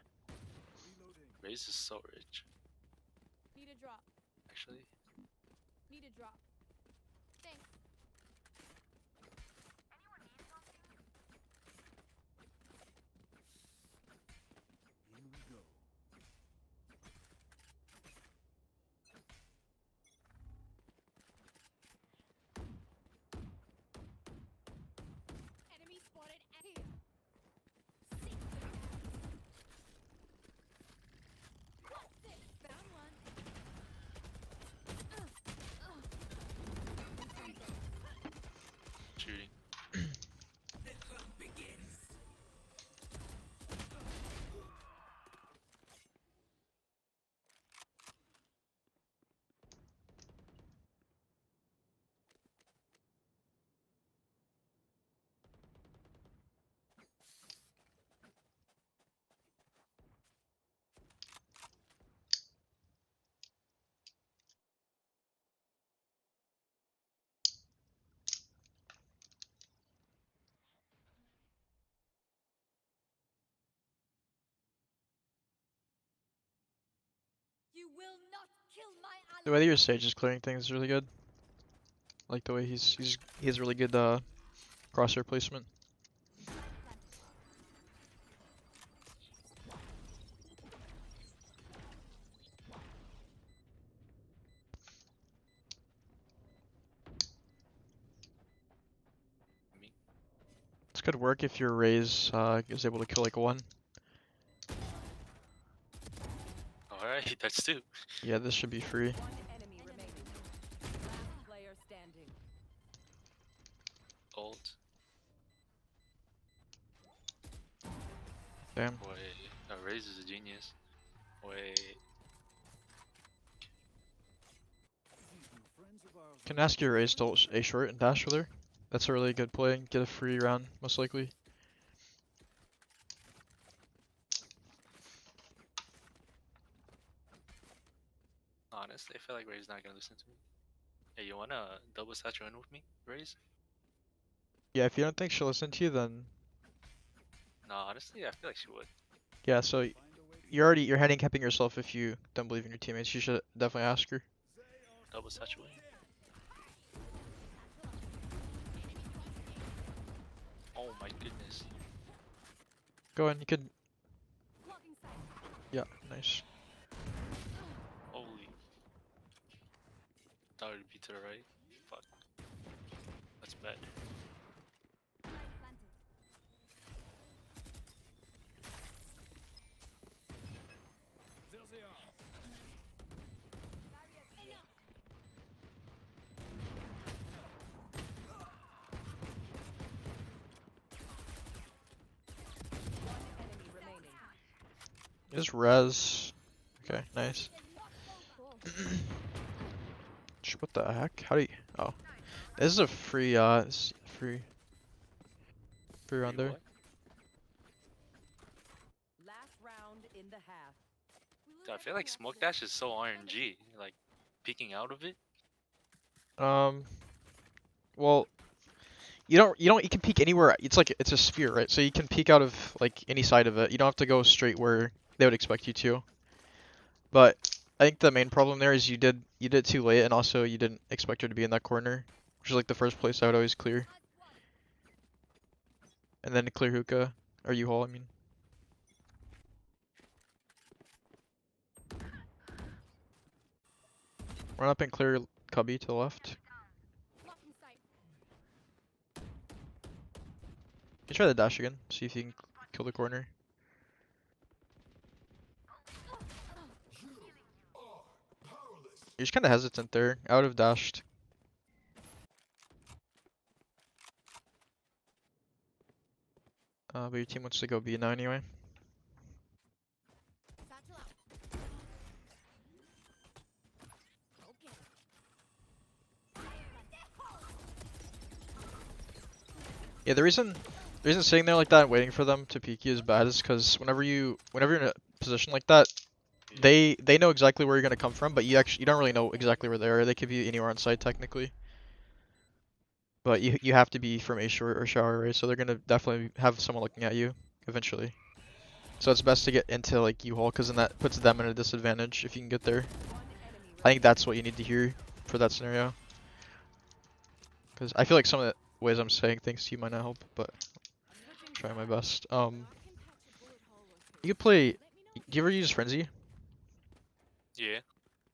Raze is so rich. Need a drop. Actually, Need a drop. Thanks. Enemy spotted here. Found one. shooting. You will not kill my ally. The way that your Sage is clearing things is really good. Like the way he has really good crosshair placement. Me. It's good work if your Raze is able to kill like one. Alright, that's two. Yeah, this should be free. One enemy remaining. Last player standing. Ult. Damn. Wait, Raze is a genius. Wait. Can ask your Raze to ult A short and dash with her. That's a really good play and get a free round, most likely. Honestly, I feel like Raze not gonna listen to me. Hey, you wanna double satchel in with me, Raze? Yeah, if you don't think she'll listen to you, then No, honestly, I feel like she would. yeah. So you're handicapping yourself if you don't believe in your teammates. You should definitely ask her. Double satchel in. Oh my goodness. Go on, you could. Blocking sight. Yeah, nice. Holy. That would be to the right. Fuck. That's bad. Planted. Enough. One enemy remaining. Is res. Okay, nice. What the heck? How do you? Oh, this is a free. This is free round there. What? Last round in the half. Dude, I feel like Smoke Dash is so RNG. Like, peeking out of it. Well, you can peek anywhere. It's like it's a sphere, right? So you can peek out of like any side of it. You don't have to go straight where they would expect you to. But I think the main problem there is you did it too late, and also you didn't expect her to be in that corner, which is like the first place I would always clear, and then clear hookah or U-haul. I mean, run up and clear cubby to the left. Blocking sight. You try the dash again. See if you can kill the corner. You're just kind of hesitant there. I would have dashed. But your team wants to go B now anyway. Satchel out. Okay. Yeah, the reason sitting there like that and waiting for them to peek you is bad is because whenever you're in a position like that, they know exactly where you're gonna come from, but you don't really know exactly where they are. They could be anywhere on site technically. But you have to be from A short or shower, right? So they're gonna definitely have someone looking at you eventually. So it's best to get into like U-haul, because then that puts them at a disadvantage if you can get there. One enemy I think that's what you need to hear for that scenario. Because I feel like some of the ways I'm saying things to you might not help, but I'm trying my best. You could play. Do you ever use Frenzy? Yeah.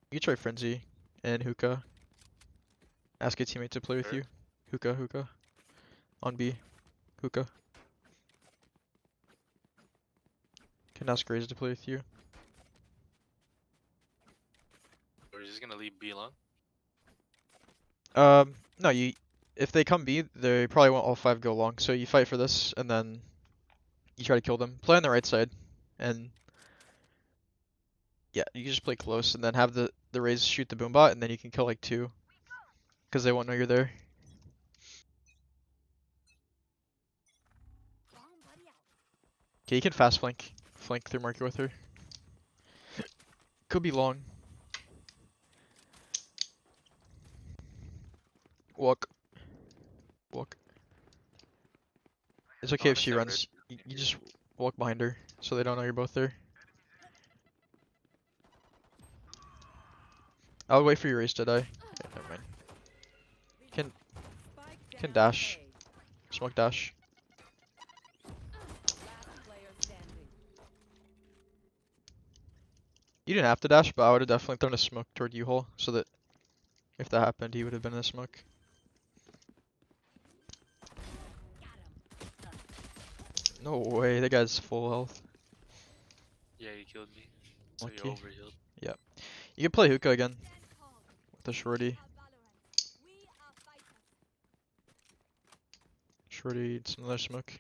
You could try Frenzy and Hookah. Ask a teammate to play with Sure. you. Hookah. On B. Hookah. Can ask Raze to play with you. We're just gonna leave B alone. No, if they come B, they probably won't all 5 go long. So you fight for this, and then you try to kill them. Play on the right side, and yeah, you just play close, and then have the Raze shoot the boombot, and then you can kill like 2, because they won't know you're there. Bomb buddy out. Okay, you can fast flank through market with her. Could be long. Walk. It's okay if she runs. You just walk behind her, so they don't know you're both there. I'll wait for your Raze to die. Okay, never mind. Can down dash. A. Smoke dash. Last player standing. You didn't have to dash, but I would have definitely thrown a smoke toward U-hole, so that if that happened, he would have been in a smoke. No way, that guy's full health. Yeah, you killed me. So Lucky. you're overhealed. You can play hookah again Stand tall. with the shorty. We are valorant. We are fighters. Shorty, it's another smoke.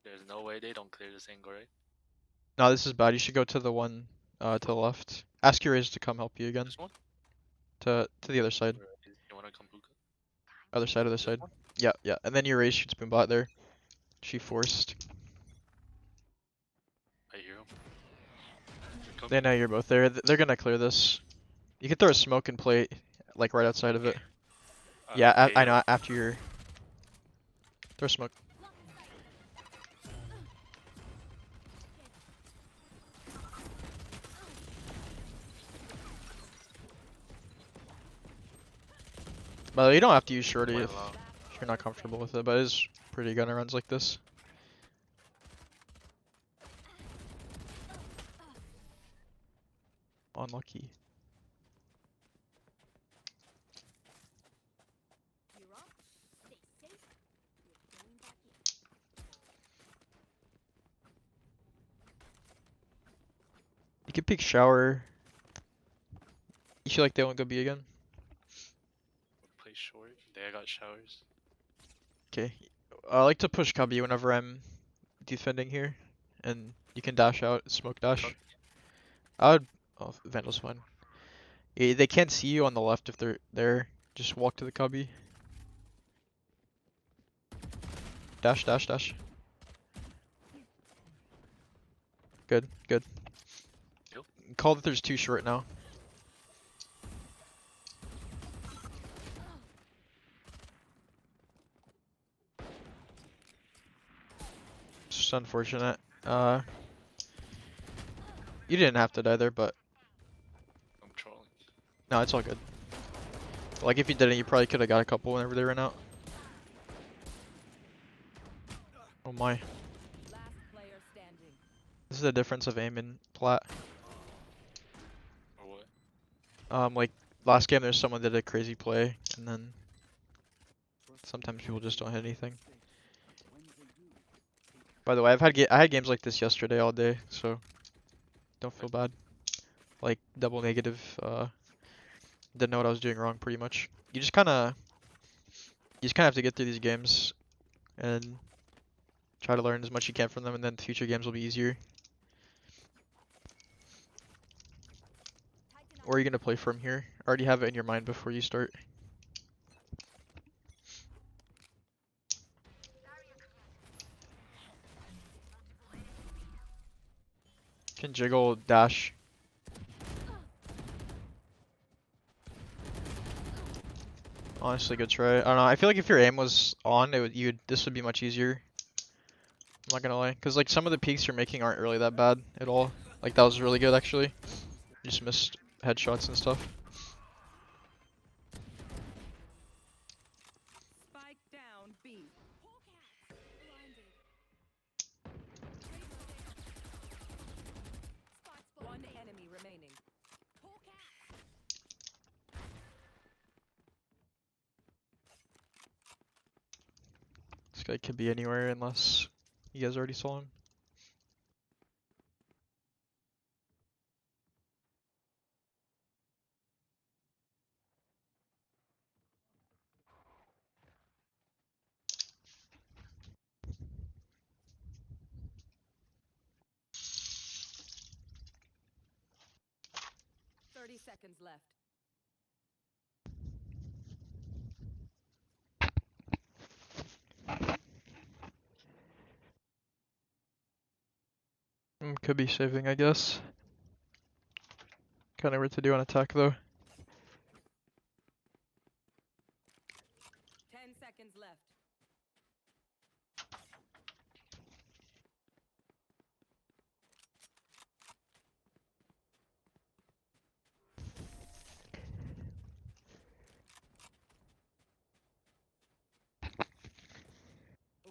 There's no way they don't clear this angle, right? No, this is bad. You should go to the one to the left. Ask your Raze to come help you again. This one? To the other side. Or you wanna come hookah? Other side. This one? Yeah. And then your Raze shoots boombot there. She forced. I hear him. They're coming. They know you're both there. They're gonna clear this. You can throw a smoke and play like right outside of it. Yeah, Okay, I know. After your throw smoke. By the way, you don't have to use shorty Went if long. you're not comfortable with it, but it is pretty good on runs like this. Unlucky. You're up. Stay safe. We're going back in. You can pick shower. You feel like they won't go B again? Play short. They got showers. Okay. I like to push cubby whenever I'm defending here, and you can dash out, smoke dash. I would. Oh, Vandal's fine. Yeah, they can't see you on the left if they're there. Just walk to the cubby. Dash. Good. Yep. Call that there's 2 short now. It's unfortunate. You didn't have to die there, but I'm trolling. no, it's all good. Like if you didn't, you probably could have got a couple whenever they ran out. Oh my. Last player standing. This is the difference of aim and plat. Or what? Like last game there's someone that did a crazy play, and then sometimes people just don't hit anything. By the way, I had games like this yesterday all day, so don't feel bad. Like double negative, didn't know what I was doing wrong pretty much. You just kinda have to get through these games and try to learn as much you can from them, and then future games will be easier. Or are you gonna play from here? Already have it in your mind before you start. Can jiggle dash. Honestly, good try. I don't know. I feel like if your aim was on, this would be much easier. I'm not gonna lie, cause like some of the peaks you're making aren't really that bad at all. Like that was really good actually. You just missed headshots and stuff. Spike down B. One enemy remaining. This guy could be anywhere unless you guys already saw him. Seconds left. Could be saving, I guess. Kinda weird to do on attack though. 10 seconds left.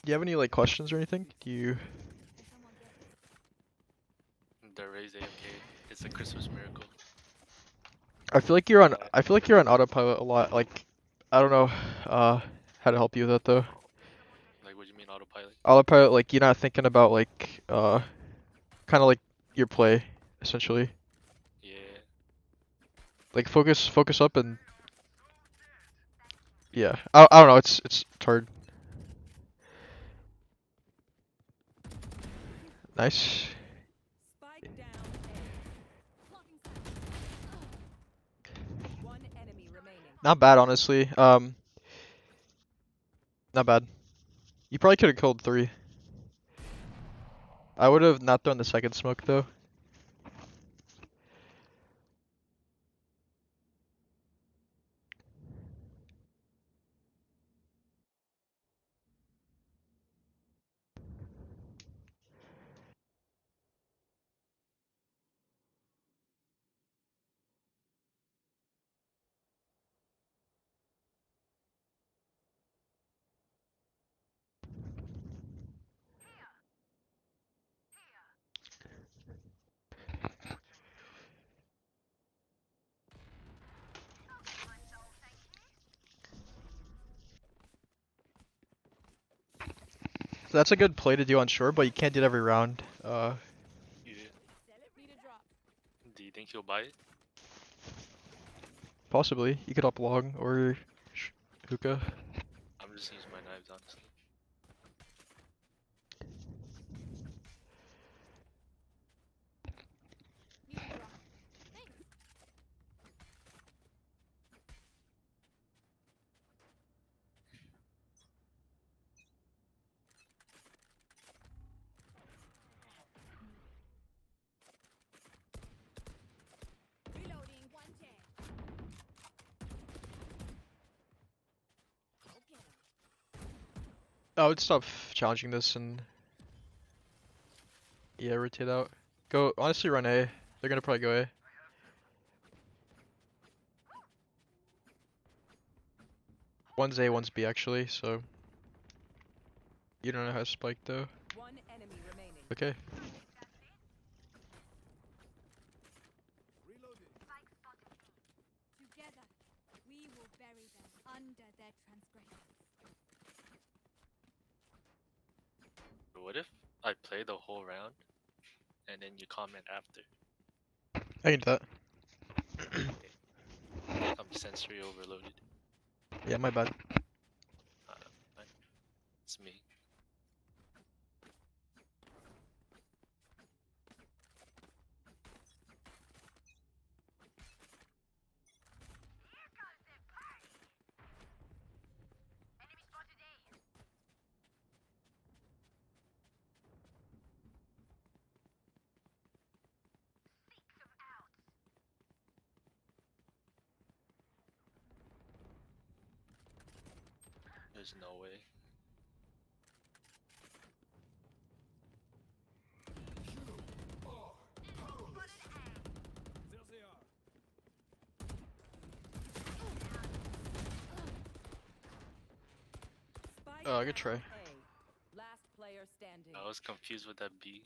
Do you have any like questions or anything? Do you? The raise AFK. It's a Christmas miracle. I feel like you're on autopilot a lot. Like I don't know how to help you with that though. Like, what do you mean autopilot? Autopilot, like you're not thinking about like kind of like your play essentially. Yeah. Like focus up and yeah. I don't know. It's hard. Nice. Spike down A. One enemy remaining. Not bad, honestly. Not bad. You probably could have killed 3. I would have not thrown the second smoke though. So that's a good play to do on shore, but you can't do it every round. Yeah. Need a drop. Do you think he'll buy it? Possibly. You could up long or hookah. I'm just using my knives, honestly. Need a drop. Thanks. Reloading. One jam. Okay. I would stop challenging this and Yeah, rotate out. Go, honestly run A. They're gonna probably go A. One's A, one's B actually, so. You don't know how to spike though. One enemy remaining. Okay. Together, we will bury them under their transgressions. What if I play the whole round and then you comment after? I can do that. I'm sensory overloaded. Yeah, my bad. Fine. It's me. There's no way. Spike Oh, good try. down A. Last player standing. I was confused with that B.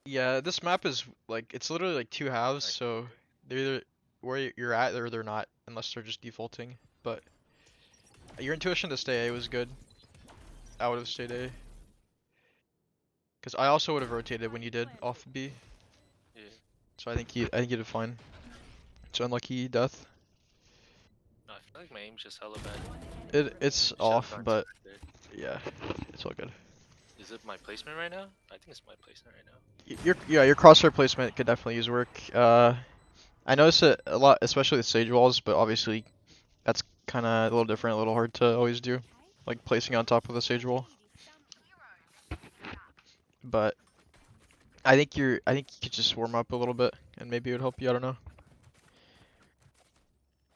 Yeah, this map is like, it's literally like two halves, Like, so they're either where you're at or they're not, unless they're just defaulting. But your intuition to stay A was good. I would have stayed A. Because I also would have rotated when you did off B. yeah. So I think you did fine. It's unlucky death. No, I feel like my aim's just hella bad. It's Should've off, gone but there. yeah, it's all good. Is it my placement right now? I think it's my placement right now. Your crosshair placement could definitely use work. I notice it a lot, especially with sage walls, but obviously that's kind of a little different, a little hard to always do, like placing on top of the sage wall. But I think you could just warm up a little bit, and maybe it would help you. I don't know.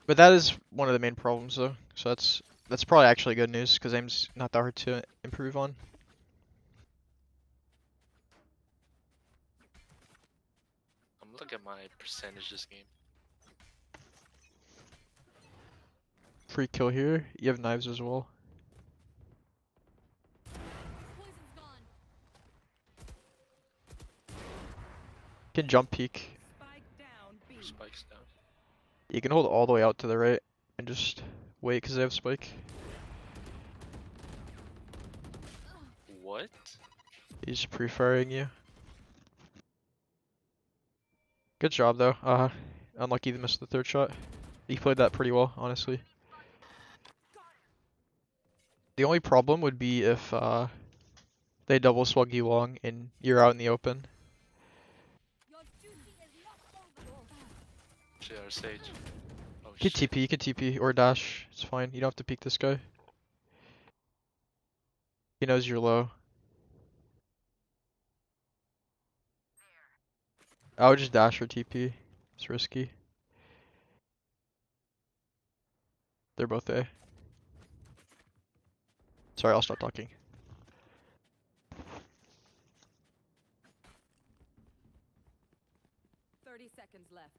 But that is one of the main problems, though. So that's probably actually good news, because aim's not that hard to improve on. I'm gonna look at my percentage this game. Free kill here. You have knives as well. Poison's gone. You can jump peek. Spike down B. Spikes down. You can hold all the way out to the right and just wait because they have spike. What? He's pre-firing you. Good job though. Unlucky to miss the third shot. You played that pretty well, honestly. The only problem would be if they double swug you long and you're out in the open. Your duty is not over. Shit, our stage. Oh You shit. could TP or dash. It's fine. You don't have to peek this guy. He knows you're low. I would just dash or TP. It's risky. They're both A. Sorry, I'll stop talking. 30 seconds left.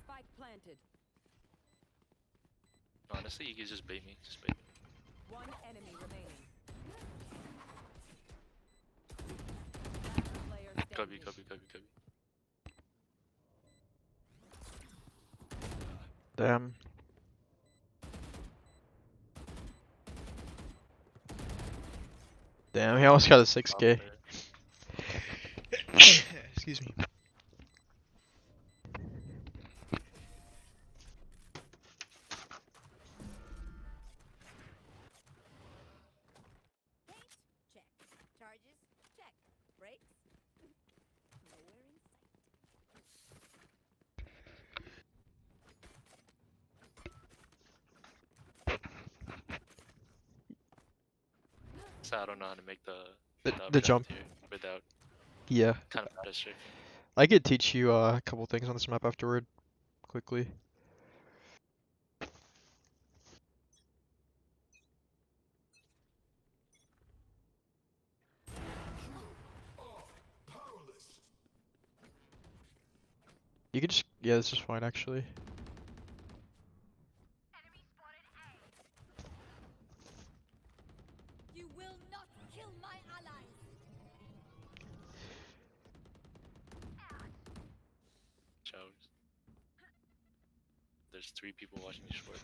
Spike planted. Honestly, you can just bait me. Just bait me. One enemy remaining. Last player Cubby, standing. cubby, cubby, cubby. Damn. Damn, he almost got a 6K. Excuse me. Paint? Check. Charges? Check. Brakes? Nowhere in sight. So I don't know how to make the The jump. here without Yeah. kind of out of shape. I could teach you a couple things on this map afterward, quickly. You could just, yeah, this is fine actually. You will not kill my allies. Showers. There's 3 people watching me short.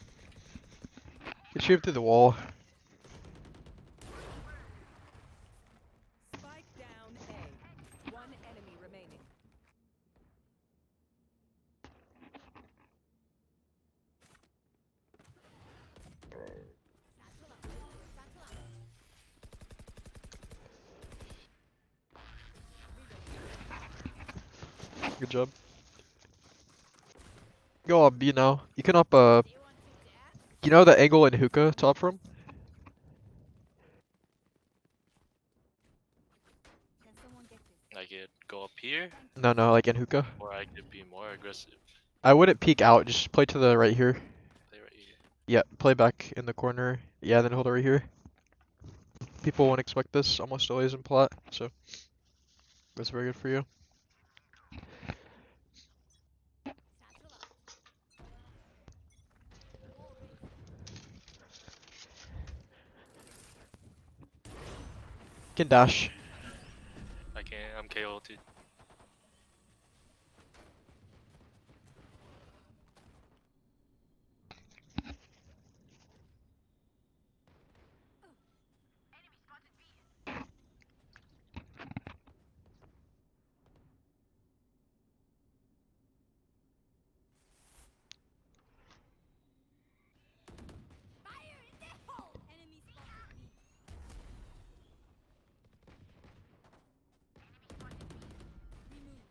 You shoot him through the wall. Spike down A. One enemy remaining. Good job. Go up B now. You can up, Do you want to dance? you know the angle in hookah top from? Can someone get this? I could go up here, No, no, like in hookah. or I could be more aggressive. I wouldn't peek out, just play to the right here. Play right here. Yeah, play back in the corner. Yeah, then hold it right here. People won't expect this almost always in plat, so that's very good for you. Satchel up. You can dash. I can't. I'm KO too. Fire in the hole. Enemy spotted me. Remove.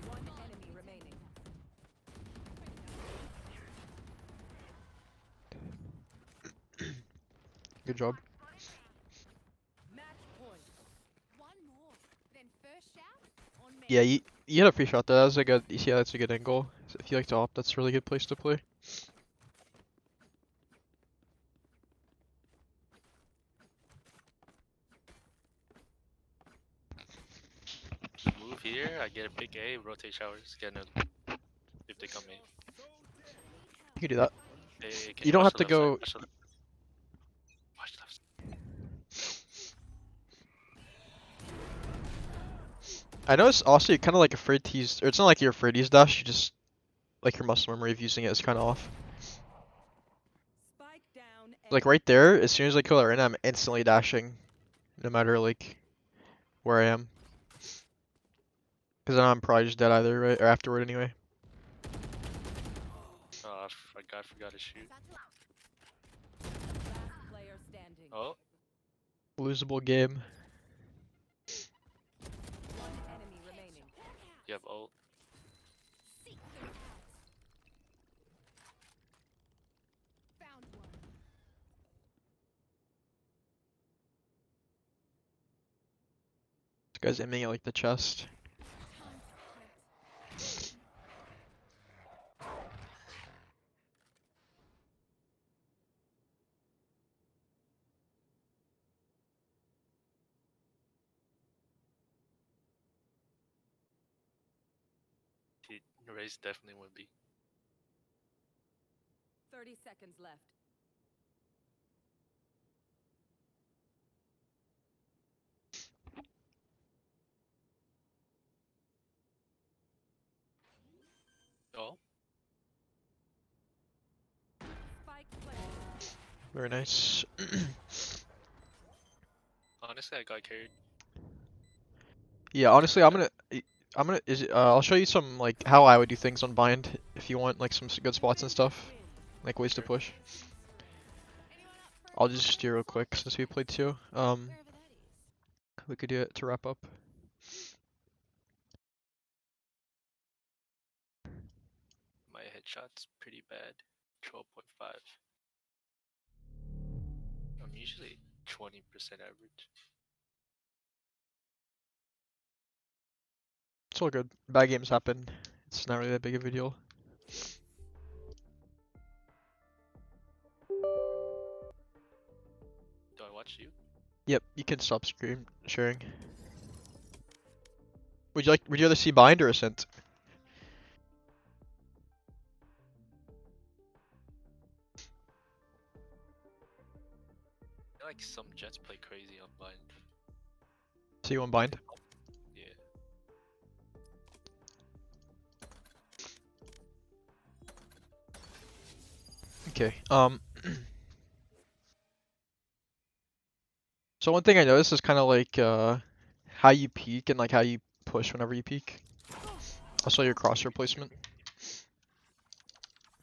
One enemy remaining. Good job. Match point. One more. Then first shout on me. Yeah, you had a free shot there. That was a good. Yeah, that's a good angle. So if you like to op, that's a really good place to play. Move here. I get a pick A. Rotate showers. Get another. If they come in. You can do that. Hey, You don't watch have the to left go. side, watch the left side. I know it's also you're kind of like afraid to use, or it's not like you're afraid to use dash. You just like your muscle memory of using it is kind of off. Spike down A. Like right there, as soon as I kill her in, I'm instantly dashing, no matter like where I am. Because then I'm probably just dead either, right? Or afterward anyway. Oh, I forgot to shoot. Satchel out. Last player standing. Oh, Losable game. One enemy remaining. you have ult. Seek them out. Found one. This guy's aiming at like the chest. Time to hunt. The race definitely would be. 30 seconds left. Oh, Spike planted. Very nice. honestly, I got carried. Yeah, honestly, I'll show you some like how I would do things on bind if you want like some good spots and stuff, like ways to push. Anyone up for I'll just steer real quick since we played two. wherever that is? We could do it to wrap up. My headshot's pretty bad. 12.5. I'm usually 20% average. It's all good. Bad games happen. It's not really that big of a deal. Do I watch you? Yep, you can stop screen sharing. Would you rather see bind or ascent? I feel like some Jets play crazy on bind. So you want bind? Yeah. Okay. So one thing I noticed is kind of like how you peek and like how you push whenever you peek. Also your crosshair placement.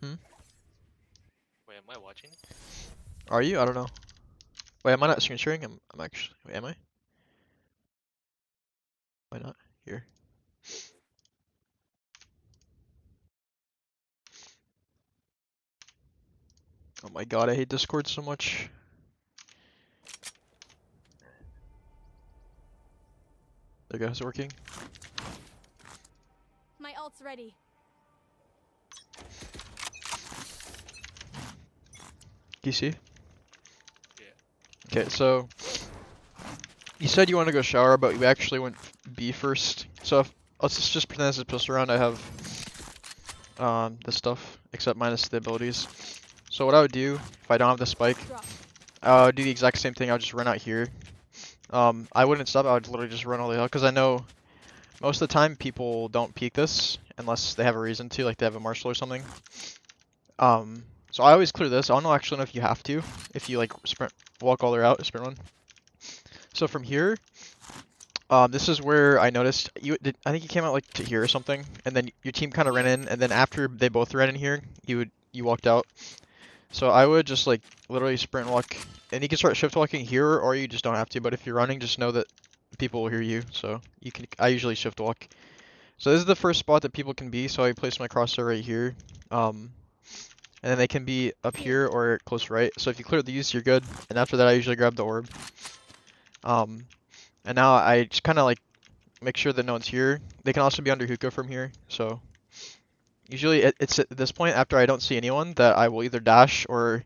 Wait, am I watching it? Are you? I don't know. Wait, am I not screen sharing? I'm actually. Wait, am I? Why not? Here. Oh my god, I hate Discord so much. There you go, it's working. My ult's ready. Do you see? Yeah. Okay, so you said you want to go shower, but you actually went B first. So let's just pretend this is pistol round. I have this stuff, except minus the abilities. So what I would do if I don't have the spike, Drop. I would do the exact same thing. I would just run out here. I wouldn't stop. I would literally just run all the way out because I know most of the time people don't peek this unless they have a reason to, like they have a marshal or something. So I always clear this. I don't actually know if you have to, if you like sprint, walk all the way out, sprint run. So from here, this is where I noticed you did. I think you came out like to here or something, and then your team kind of ran in, and then after they both ran in here, you walked out. So I would just like literally sprint walk, and you can start shift walking here, or you just don't have to. But if you're running, just know that people will hear you. So you can. I usually shift walk. So this is the first spot that people can be. So I place my crosshair right here. And then they can be up here or close right. So if you clear these, you're good. And after that, I usually grab the orb. And now I just kind of like make sure that no one's here. They can also be under hookah from here. So usually it's at this point after I don't see anyone that I will either dash or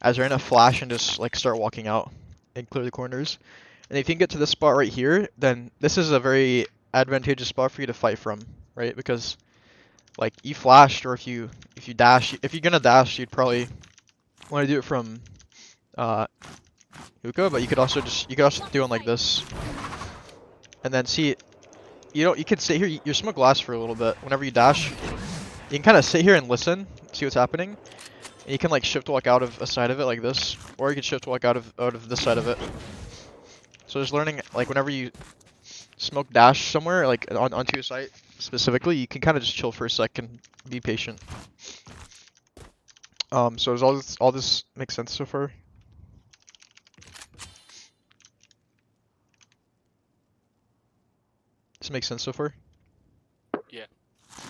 as they're in a flash and just like start walking out and clear the corners. And if you can get to this spot right here, then this is a very advantageous spot for you to fight from, right? Because like you flashed, or if you dash, if you're gonna dash, you'd probably want to do it from hookah, but you could also do it like this, and then see you can sit here. Your smoke lasts for a little bit. Whenever you dash, you can kind of sit here and listen, see what's happening. And you can like shift walk out of a side of it like this, or you can shift walk out of this side of it. So just learning like whenever you smoke dash somewhere, like onto a site specifically, you can kind of just chill for a second, be patient. So does all this make sense so far? Does it make sense so far? Yeah.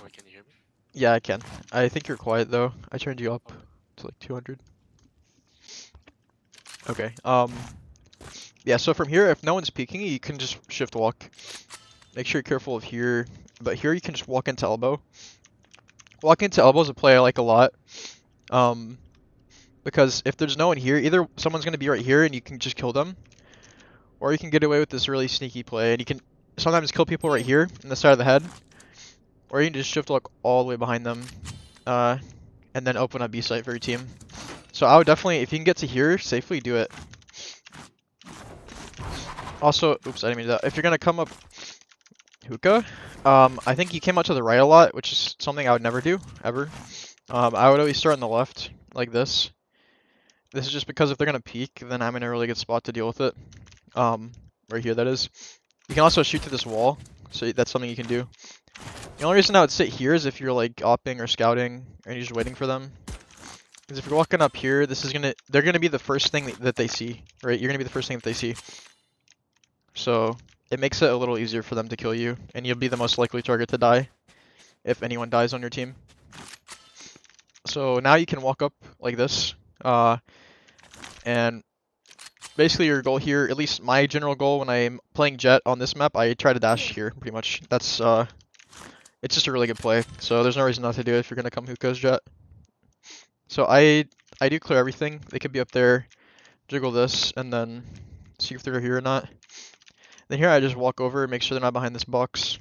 Wait, can you hear me? Yeah, I can. I think you're quiet though. I turned you up to like 200. Okay. Yeah, so from here, if no one's peeking, you can just shift walk. Make sure you're careful of here, but here you can just walk into elbow. Walking into elbow is a play I like a lot. Because if there's no one here, either someone's going to be right here and you can just kill them, or you can get away with this really sneaky play and you can sometimes kill people right here in the side of the head, or you can just shift walk all the way behind them, and then open a B site for your team. So I would definitely, if you can get to here safely, do it. Also, oops, I didn't mean that. If you're gonna come up hookah, I think you came out to the right a lot, which is something I would never do, ever. I would always start on the left, like this. This is just because if they're gonna peek, then I'm in a really good spot to deal with it. Right here, that is. You can also shoot through this wall, so that's something you can do. The only reason I would sit here is if you're like opping or scouting, and you're just waiting for them. Because if you're walking up here, they're gonna be the first thing that they see, right? You're gonna be the first thing that they see. So it makes it a little easier for them to kill you, and you'll be the most likely target to die if anyone dies on your team. So now you can walk up like this, and basically your goal here, at least my general goal when I'm playing Jett on this map, I try to dash here pretty much. That's it's just a really good play. So there's no reason not to do it if you're gonna come hookahs Jett. So I do clear everything. They could be up there, jiggle this, and then see if they're here or not. Then here I just walk over and make sure they're not behind this box.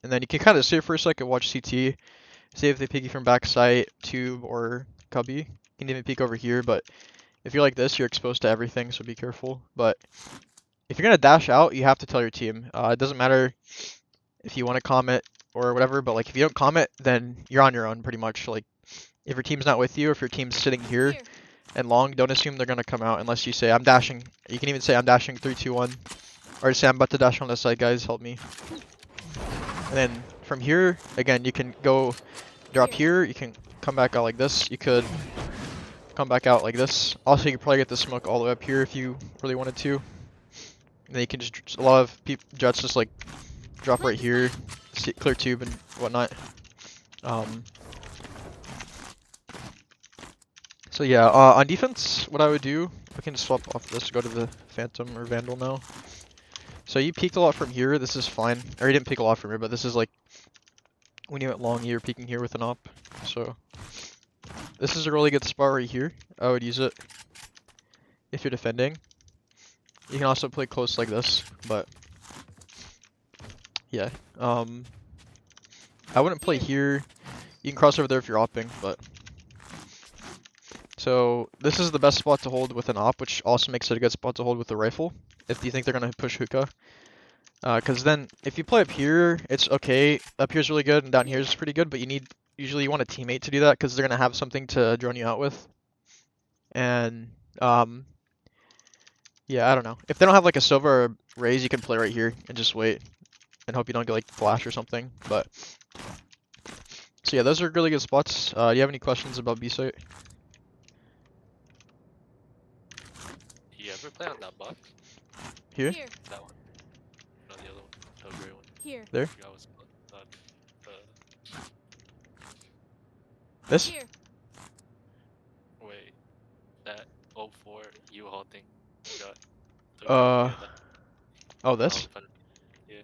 And then you can kind of sit for a second, watch CT, see if they peek you from backside, tube, or cubby. You can even peek over here, but if you're like this, you're exposed to everything, so be careful. But if you're gonna dash out, you have to tell your team. It doesn't matter if you want to comment or whatever, but like if you don't comment, then you're on your own pretty much. Like if your team's not with you, if your team's sitting here and long, don't assume they're gonna come out unless you say I'm dashing. You can even say I'm dashing 3, 2, 1, or say I'm about to dash on this side, guys, help me. And then from here, again, you can go drop here. You can come back out like this. You could come back out like this. Also, you could probably get the smoke all the way up here if you really wanted to. And then you can just, a lot of Jetts just like drop right here, clear tube and whatnot. So yeah, on defense, what I would do, we can swap off this, go to the Phantom or Vandal now. So you peeked a lot from here, this is fine. Or you didn't peek a lot from here, but this is like, when you went long, you're peeking here with an op. So, this is a really good spot right here. I would use it if you're defending. You can also play close like this, but yeah. I wouldn't play here. You can cross over there if you're opping, but so this is the best spot to hold with an op, which also makes it a good spot to hold with the rifle if you think they're gonna push hookah. Because then if you play up here, it's okay. Up here's really good and down here is pretty good, but usually you want a teammate to do that because they're gonna have something to drone you out with. And yeah, I don't know. If they don't have like a silver or raise, you can play right here and just wait and hope you don't get like flash or something. But so yeah, those are really good spots. Do you have any questions about B site? You ever play on that box? Here? That one. No, the other one. The gray one. Here. There? I forgot what's called. This? Here. Wait. That 04 U-Haul thing. Forgot. Oh, this? Yeah.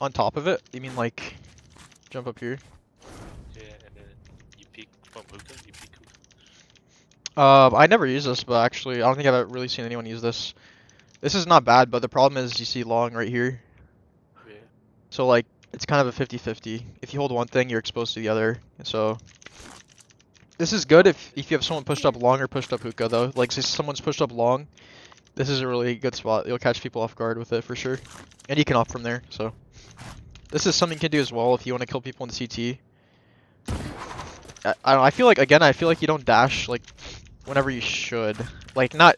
On top of it? You mean like jump up here? Yeah, and then you peek from hookah, you peek hookah. I never use this, but actually, I don't think I've really seen anyone use this. This is not bad, but the problem is you see long right here. Yeah. So like, it's kind of a 50-50. If you hold one thing, you're exposed to the other. So this is good if you have someone pushed up long or pushed up hookah though. Like, say someone's pushed up long, this is a really good spot. You'll catch people off guard with it for sure. And you can off from there, so. This is something you can do as well if you want to kill people in CT. I don't know, I feel like you don't dash like whenever you should. Like not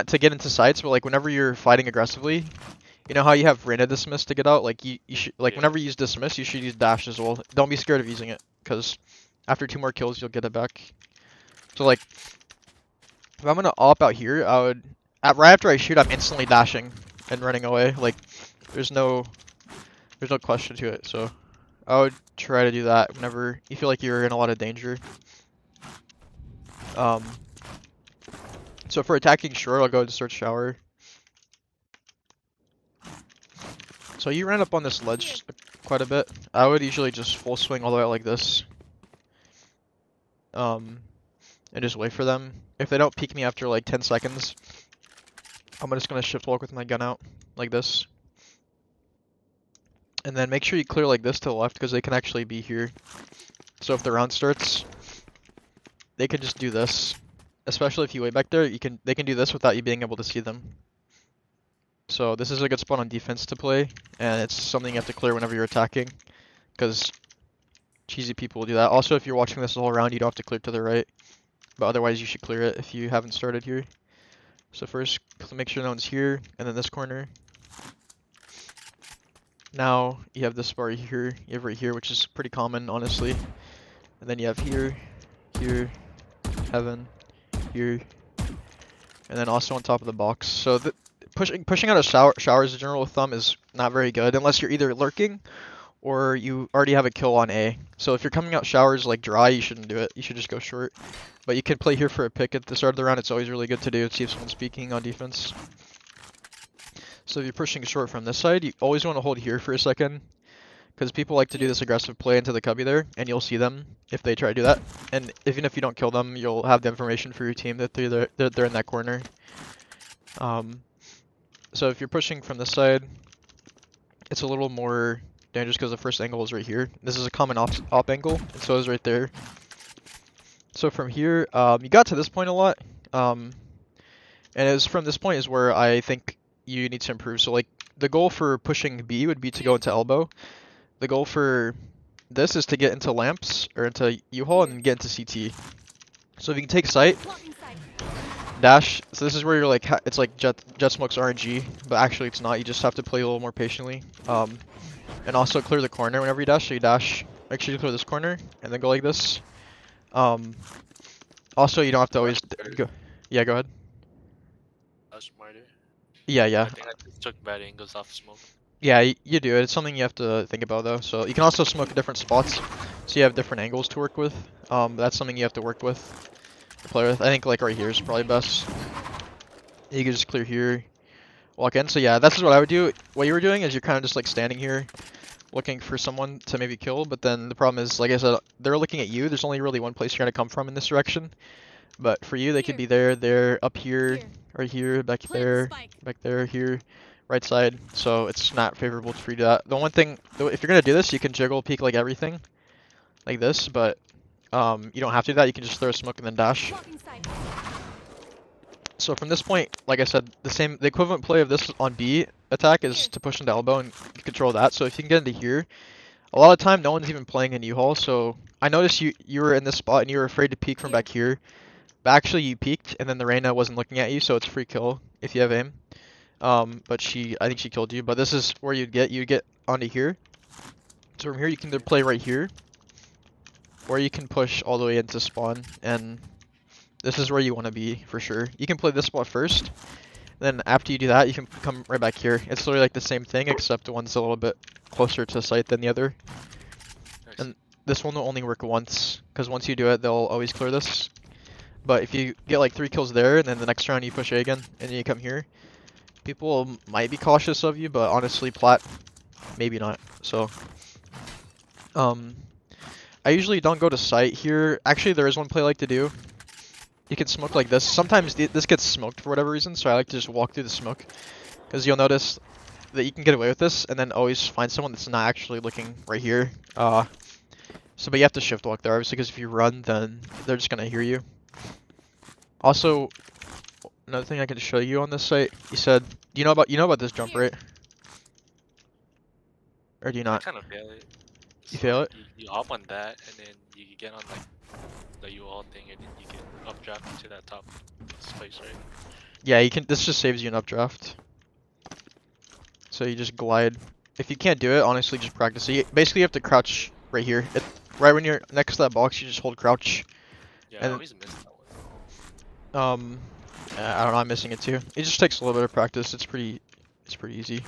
to get into sites, but like whenever you're fighting aggressively, you know how you have Reyna dismiss to get out? Like you should, like whenever you use dismiss, you should use dash as well. Don't be scared of using it, because after 2 more kills you'll get it back. So like if I'm gonna op out here, I would right after I shoot, I'm instantly dashing and running away. Like there's no question to it. So I would try to do that whenever you feel like you're in a lot of danger. So for attacking short, I'll go to search shower. So you ran up on this ledge quite a bit. I would usually just full swing all the way out like this. And just wait for them. If they don't peek me after like 10 seconds, I'm just gonna shift walk with my gun out like this. And then make sure you clear like this to the left because they can actually be here. So if the round starts, they can just do this. Especially if you wait back there, they can do this without you being able to see them. So this is a good spot on defense to play, and it's something you have to clear whenever you're attacking, because cheesy people will do that. Also, if you're watching this the whole round, you don't have to clear to the right, but otherwise you should clear it if you haven't started here. So first, make sure no one's here, and then this corner. Now you have this spot here, you have right here, which is pretty common, honestly. And then you have here, here, heaven, here, and then also on top of the box. So pushing out of shower as a general thumb is not very good unless you're either lurking or you already have a kill on A. So if you're coming out showers like dry, you shouldn't do it. You should just go short. But you can play here for a pick at the start of the round. It's always really good to do to see if someone's peeking on defense. So if you're pushing short from this side, you always want to hold here for a second, because people like to do this aggressive play into the cubby there, and you'll see them if they try to do that. And even if you don't kill them, you'll have the information for your team that they're in that corner. So if you're pushing from this side, it's a little more dangerous because the first angle is right here. This is a common op angle, and so is right there. So from here, you got to this point a lot, and it's from this point is where I think you need to improve. So like the goal for pushing B would be to go into elbow. The goal for this is to get into lamps or into U-haul and then get into CT. So if you can take sight, dash. So this is where you're like, it's like Jett smokes RNG, but actually it's not. You just have to play a little more patiently. And also clear the corner whenever you dash. So you dash, make sure you clear this corner, and then go like this. Also you don't have to always go. Yeah, go ahead. That's smarter. Yeah, yeah. I think I just took bad angles off smoke. Yeah, you do it. It's something you have to think about though. So you can also smoke at different spots, so you have different angles to work with. That's something you have to work with, play with. I think like right here is probably best. You can just clear here, walk in. So yeah, that's what I would do. What you were doing is you're kind of just like standing here, looking for someone to maybe kill. But then the problem is, like I said, they're looking at you. There's only really one place you're gonna come from in this direction. But for you, they could be there, up here, right here, back there, here. Right side, so it's not favorable for you to that. The one thing, if you're gonna do this, you can jiggle peek like everything, like this, but you don't have to do that. You can just throw a smoke and then dash. So from this point, like I said, the equivalent play of this on B attack is to push into elbow and control that. So if you can get into here, a lot of time no one's even playing in U-haul. So I noticed you were in this spot and you were afraid to peek from back here, but actually you peeked and then the Reyna wasn't looking at you, so it's free kill if you have aim. But I think she killed you. But this is where you'd get onto here. So from here you can either play right here, or you can push all the way into spawn, and this is where you want to be for sure. You can play this spot first, then after you do that, you can come right back here. It's literally like the same thing, except one's a little bit closer to sight than the other. Nice. And this one will only work once, because once you do it, they'll always clear this. But if you get like 3 kills there, and then the next round you push A again, and then you come here, people might be cautious of you, but honestly, plat, maybe not. So, I usually don't go to sight here. Actually, there is one play I like to do. You can smoke like this. Sometimes this gets smoked for whatever reason, so I like to just walk through the smoke. Because you'll notice that you can get away with this, and then always find someone that's not actually looking right here. But you have to shift walk there, obviously, because if you run, then they're just going to hear you. Also, another thing I can show you on this site, you said, you know about this jump, right? Or do you I not? kind of fail it. You fail it? You hop on that, and then you get on like the U-haul thing, and then you get updraft to that top space, right? Yeah, you can. This just saves you an updraft. So you just glide. If you can't do it, honestly, just practice it. Basically, you have to crouch right here. Right when you're next to that box, you just hold crouch. Yeah, And I always miss that one. I don't know. I'm missing it too. It just takes a little bit of practice. It's pretty easy.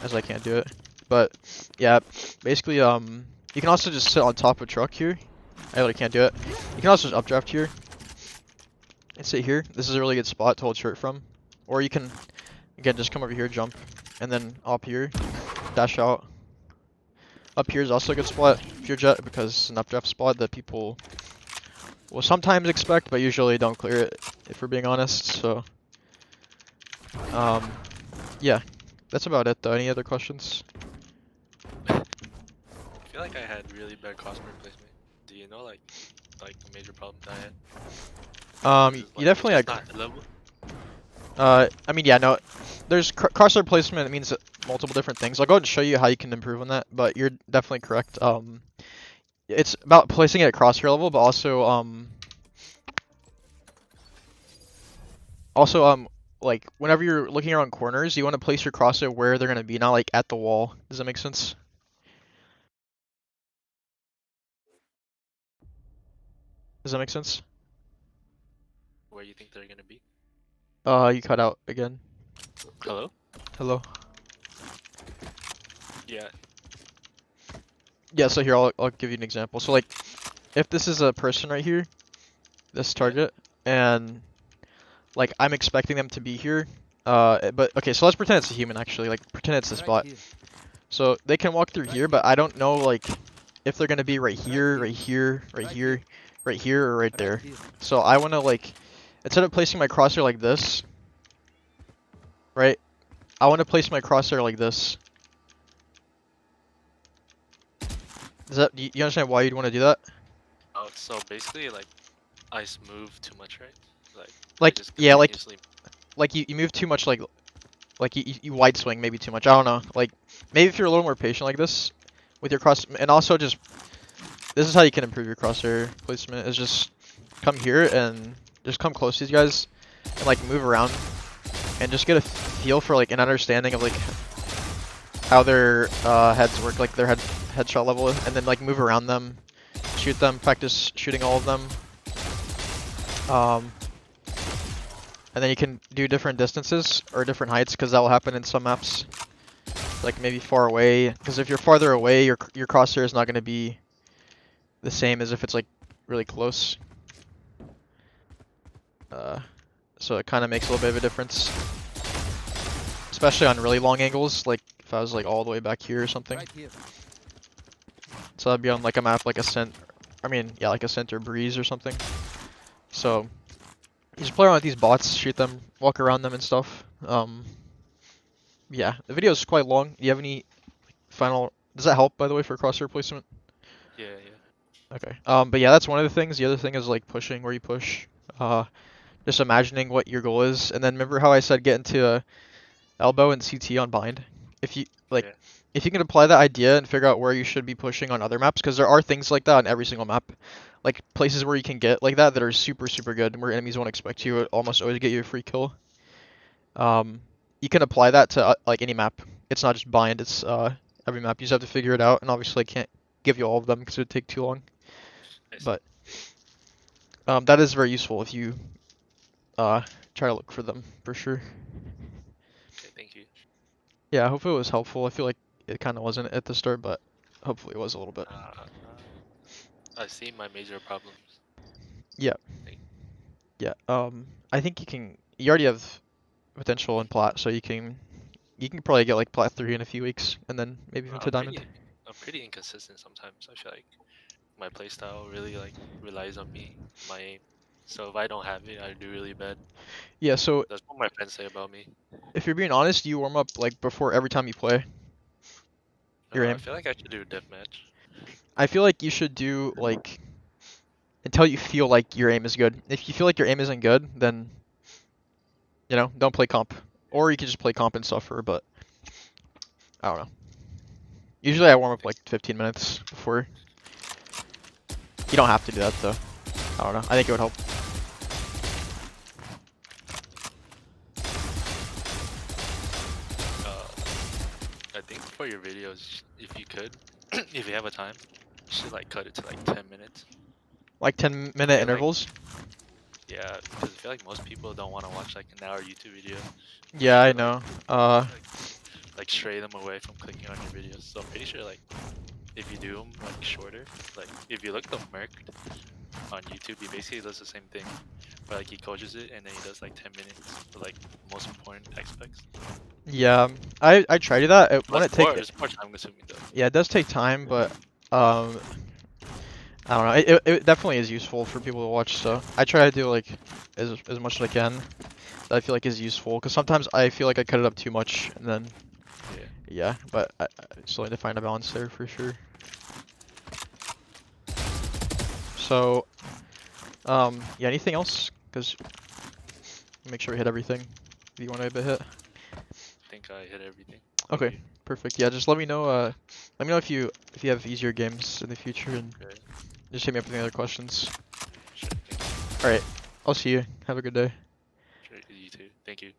As I can't do it, but yeah, basically, you can also just sit on top of a truck here. I really can't do it. You can also just updraft here and sit here. This is a really good spot to hold short from. Or you can, again, just come over here, jump, and then up here, dash out. Up here is also a good spot if you're Jett, because it's an updraft spot that people will sometimes expect, but usually don't clear it, if we're being honest. So, yeah, that's about it though. Any other questions? I feel like I had really bad crossbar placement. Do you know like a major problem that I had? You definitely like, had. not level. I mean, yeah, no, there's crosshair placement. It means multiple different things. I'll go ahead and show you how you can improve on that, but you're definitely correct. It's about placing it at crosshair level, but also, like whenever you're looking around corners, you want to place your crosshair where they're gonna be, not like at the wall. Does that make sense? Does that make sense? Where you think they're gonna be? You cut out again. Hello? Hello. Yeah. Yeah, so here I'll give you an example. So like, if this is a person right here, this target, and like I'm expecting them to be here, but okay, so let's pretend it's a human actually. Like pretend it's this bot. So they can walk through here, but I don't know like if they're gonna be right here, right here, right here, right here, or right there. So I wanna like, instead of placing my crosshair like this, right? I want to place my crosshair like this. Does that you understand why you'd want to do that? Oh, so basically, like, move too much, right? Like, I Like just yeah, continuously. like you move too much, like you wide swing maybe too much. I don't know. Like maybe if you're a little more patient like this with your cross, and also just this is how you can improve your crosshair placement is just come here and just come close to these guys and like move around and just get a feel for like an understanding of like how their heads work, like their headshot level, and then like move around them, shoot them, practice shooting all of them. And then you can do different distances or different heights because that will happen in some maps. Like maybe far away, because if you're farther away, your crosshair is not going to be the same as if it's like really close. So it kind of makes a little bit of a difference, especially on really long angles. Like if I was like all the way back here or something. Right here. So that'd be on like a map like ASCENT. I mean, yeah, like ASCENT or Breeze or something. So you just play around with these bots, shoot them, walk around them and stuff. Yeah, the video is quite long. Do you have any final? Does that help, by the way, for crosshair placement? Yeah, yeah. Okay. But yeah, that's one of the things. The other thing is like pushing where you push. Just imagining what your goal is, and then remember how I said get into elbow and CT on bind. If you like, Yeah. if you can apply that idea and figure out where you should be pushing on other maps, because there are things like that on every single map, like places where you can get like that are super good, where enemies won't expect you, almost always get you a free kill. You can apply that to like any map. It's not just bind. It's every map. You just have to figure it out, and obviously I can't give you all of them because it would take too long. I see. But that is very useful if you try to look for them for sure. Okay, thank you. Yeah, I hope it was helpful. I feel like it kind of wasn't at the start, but hopefully it was a little bit. I see my major problems. Yeah. Thank- Yeah. I think you can. You already have potential in plat, so you can probably get like plat 3 in a few weeks, and then maybe even to diamond. I'm pretty inconsistent sometimes. I feel like my playstyle really like relies on me, my aim. So if I don't have it, I do really bad. Yeah. So That's what my friends say about me. if you're being honest, you warm up like before every time you play your I aim. feel like I should do a deathmatch. I feel like you should do like until you feel like your aim is good. If you feel like your aim isn't good, then don't play comp. Or you can just play comp and suffer, but I don't know. Usually I warm up like 15 minutes before. You don't have to do that though. I don't know. I think it would help. I think for your videos, if you could, if you have a time, you should like cut it to like 10 minutes. Like 10-minute like- intervals? Yeah, because I feel like most people don't want to watch like an hour YouTube video. Yeah, I Like, know. Like stray them away from clicking on your videos. So I'm pretty sure like if you do them like shorter, like if you look up Merc on YouTube, he basically does the same thing. But like he coaches it and then he does like 10 minutes for like most important aspects. Yeah, I try to do that. It's more time consuming though. Yeah, it does take time, but I don't know. It definitely is useful for people to watch. So I try to do like as much as I can that I feel like is useful. Because sometimes I feel like I cut it up too much, and then yeah. But I still need to find a balance there for sure. So yeah. Anything else? Because make sure we hit everything. If you want to hit. I think I hit everything. Okay, perfect. Yeah, just let me know. Let me know if you have easier games in the future, and Okay. just hit me up with any other questions. Sure. Thank you. All right, I'll see you. Have a good day. Sure. You too. Thank you.